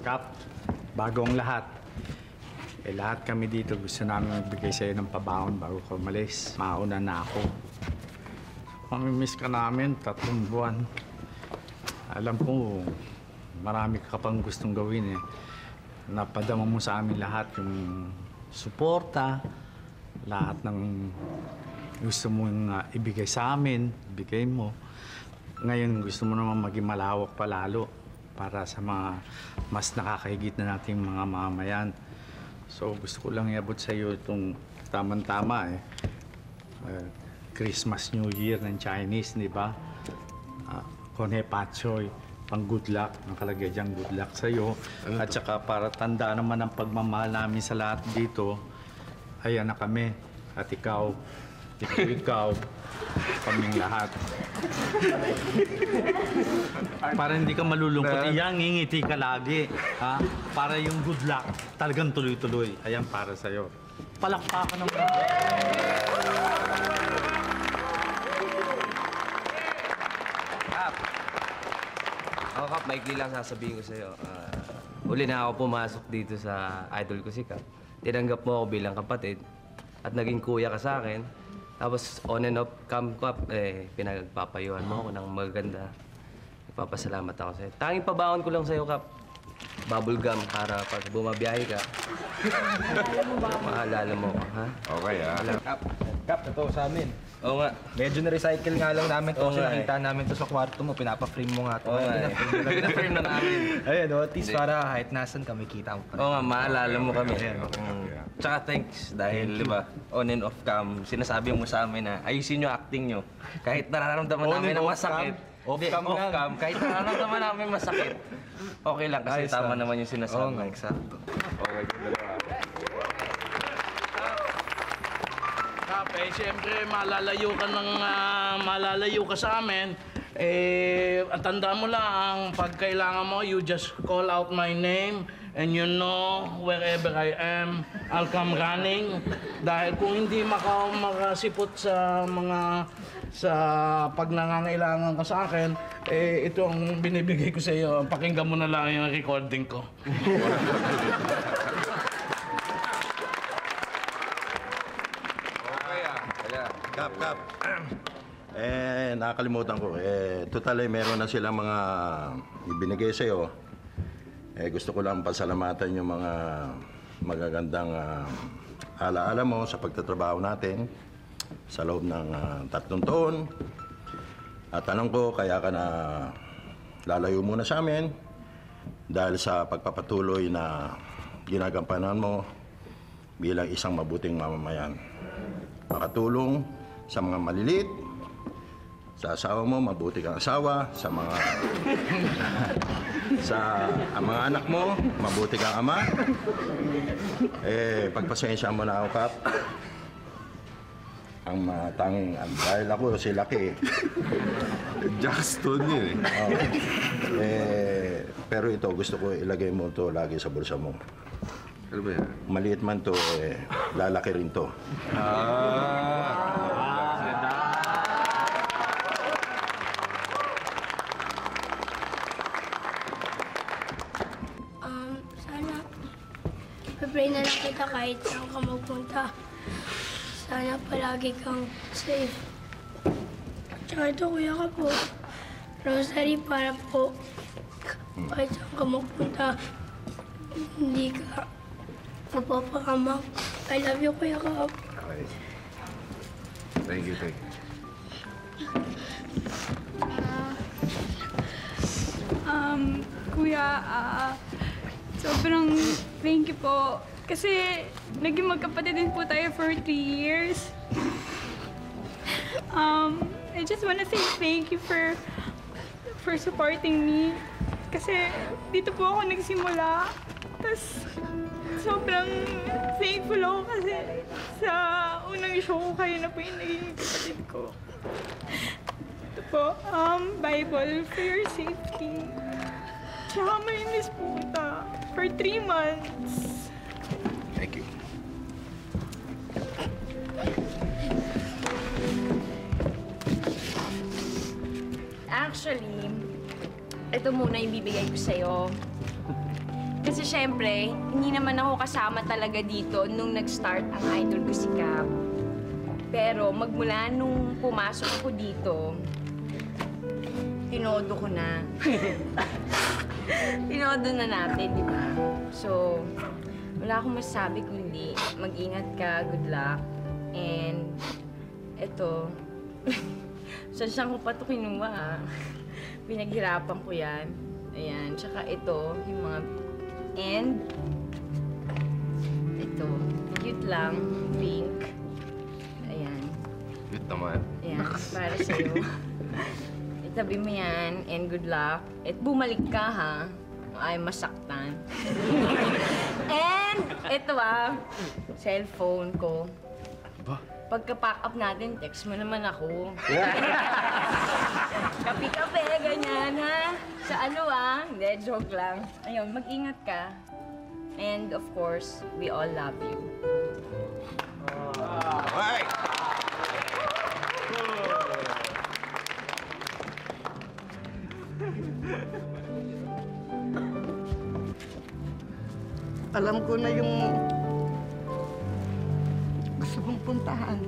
S16: Kap, bago ang lahat. Lahat kami dito gusto namin magbigay sa'yo ng pabaon bago ka umalis. Mauna na ako. Mamimiss ka namin, 3 buwan. Alam ko, marami ka pang gustong gawin eh. Napadama mo sa amin lahat yung suporta, lahat ng gusto mong ibigay sa amin, ibigay mo. Ngayon, gusto mo naman maging malawak pa lalo para sa mga mas nakakahigit na nating mga mamayan. So, gusto ko lang iabot sa iyo itong tamang-tama eh. Christmas, New Year ng Chinese, di ba? Konhe Patsoy, pang good luck. Nakalagay dyan good luck sa iyo. At saka para tanda naman ang pagmamahal namin sa lahat dito, ayan na kami. At ikaw, kaming lahat. Para hindi ka malulungkot, ngingiti ka lagi. Ha? Para yung good luck, talagang tuloy-tuloy. Ayan para sa'yo. Palakpakan ng
S2: Kap! Ako, Kap, maikli lang sasabihin ko sa'yo. Uli na ako pumasok dito sa idol ko si Kap. Tinanggap mo ako bilang kapatid at naging kuya ka sa akin. Tapos on and off cam, Kap, pinagpapayuhan mo ako ng magaganda. Nagpapasalamat ako sa'yo. Tanging pabaon ko lang sa'yo, Kap. Bubble gum para pag bumabiyahe ka. Maalala mo ko, ha?
S5: Okay,
S6: Kap, ito sa amin.
S2: Oo nga.
S6: Medyo na-recycle nga lang namin to
S2: Oo
S6: kasi
S2: nga
S6: nakita namin to sa kwarto mo. Pinapa-frame mo nga to.
S2: Oo nga eh. Pina-frame na namin.
S6: Ayun, at least para kahit nasan kami kita mo pa.
S2: Oo nga, maalala mo kami. Tsaka thanks dahil, di ba, on and off cam, sinasabi mo sa amin na ayusin nyo acting nyo. Kahit nararamdaman
S6: On
S2: namin
S6: and
S2: na
S6: off
S2: masakit.
S6: cam? Off cam lang.
S2: cam. Kahit nararamdaman namin masakit. Okay lang kasi
S6: Ayos
S2: tama
S6: lang.
S2: naman yung sinasabi.
S6: Oo nga, eksakto.
S5: Okay, dalawa.
S4: Kap, siyempre, malalayo ka sa amin. Ang tanda mo lang, pag kailangan mo, you just call out my name and you know, wherever I am, I'll come running. Dahil kung hindi makasipot sa pag nangangailangan ka sa akin, ito ang binibigay ko sa iyo. Pakinggan mo na lang yung recording ko.
S3: Kap. Nakakalimutan ko. Total meron na silang mga ibinigay sa'yo. Gusto ko lang pasalamatan yung mga magagandang alaala mo sa pagtatrabaho natin sa loob ng 3 taon. At tanong ko, kaya ka na lalayo muna sa amin dahil sa pagpapatuloy na ginagampanan mo bilang isang mabuting mamamayan. Makatulong sa mga maliliit, sa asawa mo, mabuti kang asawa, sa mga mga anak mo, mabuti kang ama. Pagpasensya mo na ako, Kap. Ang tanging, dahil ako si Lucky.
S5: Jackson yun
S3: Pero ito, gusto ko ilagay mo to lagi sa bulsa mo.
S5: Ano ba yan?
S3: Maliit man to, lalaki rin to.
S11: Sana, pray na lang kita kahit saan ka magpunta. Sana palagi kang safe. Tsaka ito, kuya ka po. Rosary para po kahit saan ka magpunta, hindi ka mapapahamak. I love you, kuya ka.
S5: Okay. Thank you.
S10: Kuya, sobrang thank you po. Kasi naging magkapatid din po tayo for 3 years. I just wanna say thank you for supporting me. Kasi dito po ako nagsimula. Tapos sobrang thankful ako kasi sa unang show ko kayo na po yung naging kapatid ko. Ito po, Bible for your safety. Tsaka may miss puta for 3 months.
S5: Thank you.
S14: Actually, ito muna yung bibigay ko sa'yo. Kasi syempre, hindi naman ako kasama talaga dito nung nag-start ang idol ko si Cap. Pero magmula nung pumasok ako dito, tinodo ko na. Tinodo na natin, di ba? So, wala akong masasabi kundi mag-ingat ka, good luck. And, eto, saan ko pa ito kinuha, ha? Pinaghirapan ko yan. Ayan, tsaka ito, yung mga and, ito, cute lang, pink. Ayan.
S5: Cute naman.
S14: Ayan, para sa'yo. Itabi mo yan, and good luck. At bumalik ka, ha? Ay, masaktan. And, ito cellphone ko. Pagka-pack up natin, text mo naman ako. Kapi-kape, ganyan, ha? Sa ano, Hindi, joke lang. Ayun, mag-ingat ka. And, of course, we all love you.
S8: alam ko na yung gusto mong puntahan.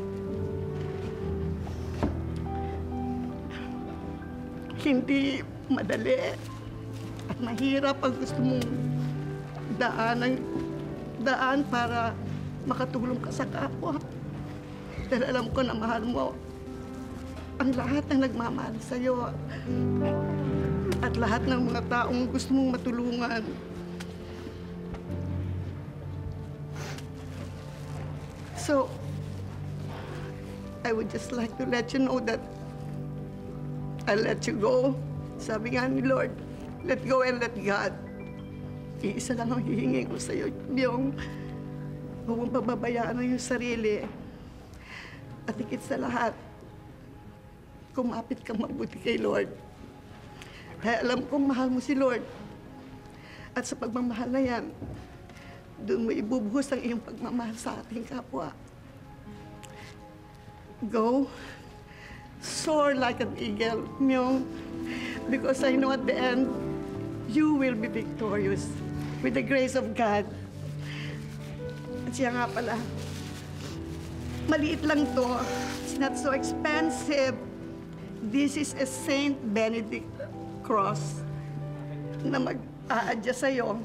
S8: Hindi madali at mahirap ang gusto mong daan para makatulong ka sa kapwa. Pero alam ko na mahal mo ang lahat ng nagmamahal sa'yo at lahat ng mga taong gusto mong matulungan. So, I would just like to let you know that I'll let you go. Sabi nga ni Lord, let go and let God. Iisa lang ang hihingi ko sa'yo, yung huwag mong pababayaan ang iyong sarili. At higit sa lahat, kumapit kang mabuti kay Lord. Kaya alam kong mahal mo si Lord. At sa pagmamahal na yan, doon mo ibubuhos ang iyong pagmamahal sa ating kapwa. Go. Soar like an eagle, Myung, because I know at the end, you will be victorious with the grace of God. At siya nga pala, maliit lang to. It's not so expensive. This is a Saint Benedict cross na mag-a-adjust sa'yo.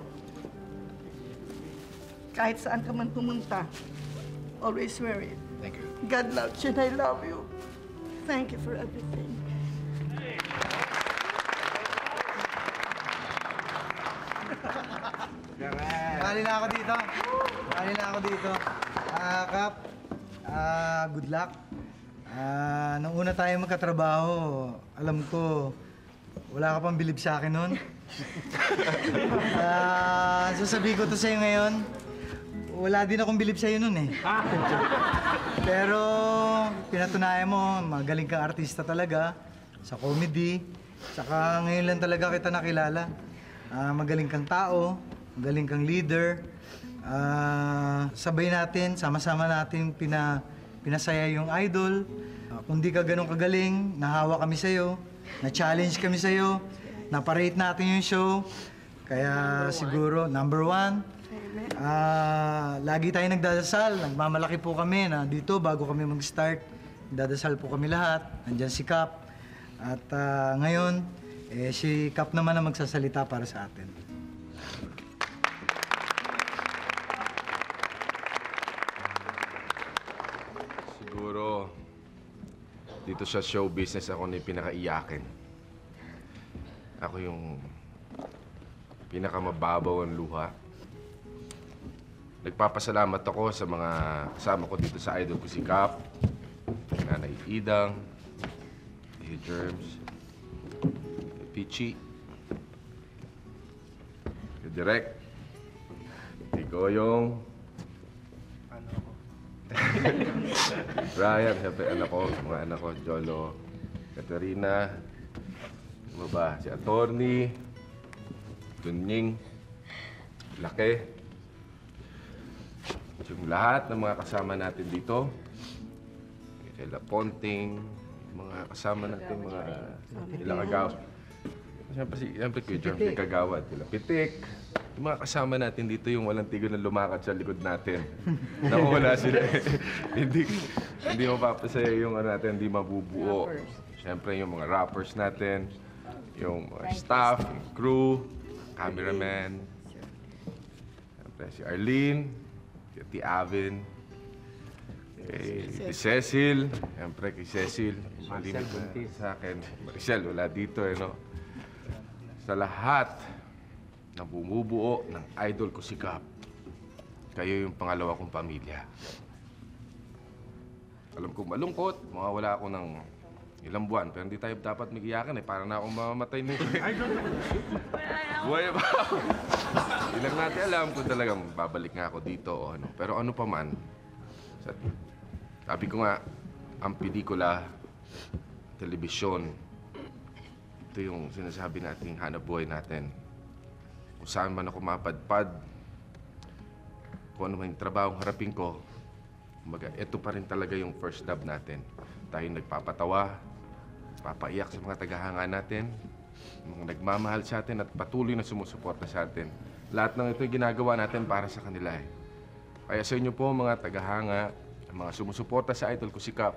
S8: Kahit saan ka man pumunta, always wear it.
S5: Thank you.
S8: God loves you and I love you. Thank you for everything.
S6: Kali na ako dito. Kap, good luck. Nung una tayo magkatrabaho, alam ko, wala ka pang bilib sa akin nun. Sasabihin ko to sa'yo ngayon, wala din akong bilib sa'yo nun eh. Pero pinatunayan mo, magaling kang artista talaga sa comedy. Saka ngayon lang talaga kita nakilala. Magaling kang tao, magaling kang leader. Sabay natin, sama-sama natin pinasaya yung idol. Kung di ka ganun kagaling, nahawa kami sa'yo, na-challenge kami sa'yo, naparate natin yung show. Kaya siguro, number 1, lagi tayo nagdadasal. Nagmamalaki po kami na dito bago kami mag-start. Nagdadasal po kami lahat. Nandiyan si Kap. At ngayon, si Kap naman ang magsasalita para sa atin.
S5: Siguro, dito sa show business ako na yung pinakaiyakin. Ako yung pinakamababaw ang luha. Nagpapasalamat ako sa mga kasama ko dito sa idol ko si Kap, Nanay Idang, Germs, Pichi, Direk, Goyong, Brian, siyempre mga anak ko, Jolo, Katerina, ano ba, si Attorney, Tunying, Laki, yung lahat ng mga kasama natin dito, Kila Ponting, mga kasama natin, mga ilang agaw. Siyempre, Kuya Jerm, may kagawad. Kila Pitik. Yung mga kasama natin dito, yung walang tigil na lumakad sa likod natin. Nakawala sila. Hindi mapapasaya yung natin, hindi mabubuo. Siyempre, yung mga rappers natin, yung mga staff, yung crew, cameraman. Siyempre, si Arlene, si Ati Avin, kay Cecil, siyempre kay Cecil, malimit sa akin. Maricel, wala dito no? Sa lahat na bumubuo ng idol ko si Kap, kayo yung pangalawa kong pamilya. Alam ko malungkot, mawawala ako ng ilang buwan, pero hindi tayo dapat mag-iyakan para na akong mamamatay nito. Buhay ba? Hindi lang natin alam kung talagang babalik nga ako dito o ano. Pero ano pa man, sabi ko nga, ang pelikula, telebisyon, ito yung sinasabi nating hanap buhay natin. Kung saan man ako mapadpad, kung ano man yung trabaho harapin ko, ito pa rin talaga yung first love natin. Tayo nagpapatawa, papaiyak sa mga tagahanga natin, mga nagmamahal sa atin at patuloy na sumusuporta sa atin. Lahat ng ito ginagawa natin para sa kanila eh. Kaya sa inyo po mga tagahanga, mga sumusuporta sa idol ko si Cap,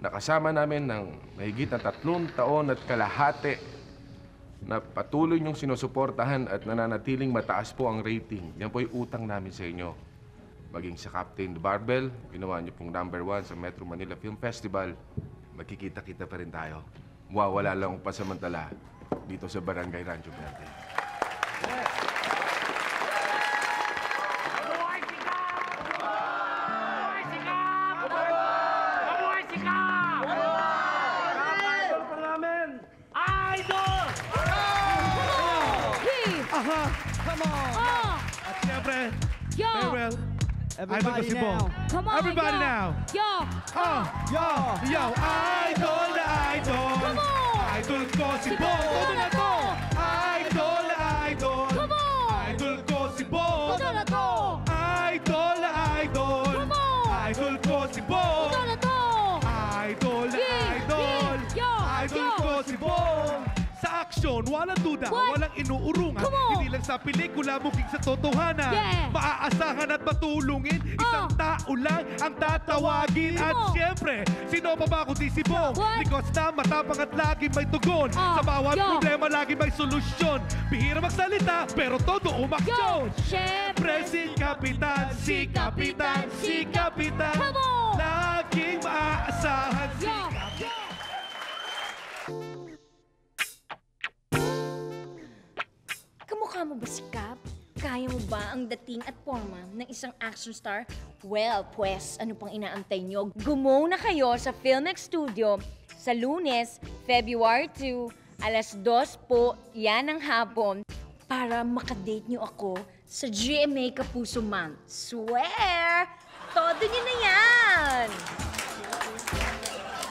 S5: nakasama namin ng mahigit na 3 taon at kalahati na patuloy niyong sinusuportahan at nananatiling mataas po ang rating. Yan po yung utang namin sa inyo. Maging sa Captain Barbell, ginawa niyo pong #1 sa Metro Manila Film Festival. Magkikita-kita pa rin tayo. Wala lang pasamantala dito sa Barangay Rancho Verde.
S15: At siyempre, farewell.
S11: Everybody
S15: Idol ko si Bong.
S11: Come on,
S15: Everybody
S11: yo.
S15: now.
S11: Yo.
S15: Yo, idol na idol.
S11: Come on.
S15: Idol ko si Bong. Todo na to. Idol na idol.
S11: Come on.
S15: Idol ko si Bong.
S11: Todo na to.
S15: Idol na idol.
S11: Come on.
S15: Idol ko si Bong.
S11: Todo na to.
S15: Idol na idol. Idol ko si Bong. Sa aksyon, walang duda, walang inuurungan. Hindi lang sa pelikula, bukig sa totohanan. Maaasahan at matulungin, isang tao lang ang tatawagin. At siyempre, sino pa ba kundi si Bong? Likos na matapang at lagi may tugon. Sa bawat problema, lagi may solusyon. Bihira magsalita, pero todo umaksyon. Siyempre, si Kapitan, si Kapitan, si Kapitan. Laging maaasahan si Kapitan.
S14: Kamukha mo ba si Cap? Kaya mo ba ang dating at forma ng isang action star? Well, pues, ano pang inaantay nyo? Gumaw na kayo sa Filmex Studio sa Lunes, February 2, alas 2 po, yan ang hapon, para makadate nyo ako sa GMA Kapuso Month. Swear! Todo nyo na yan!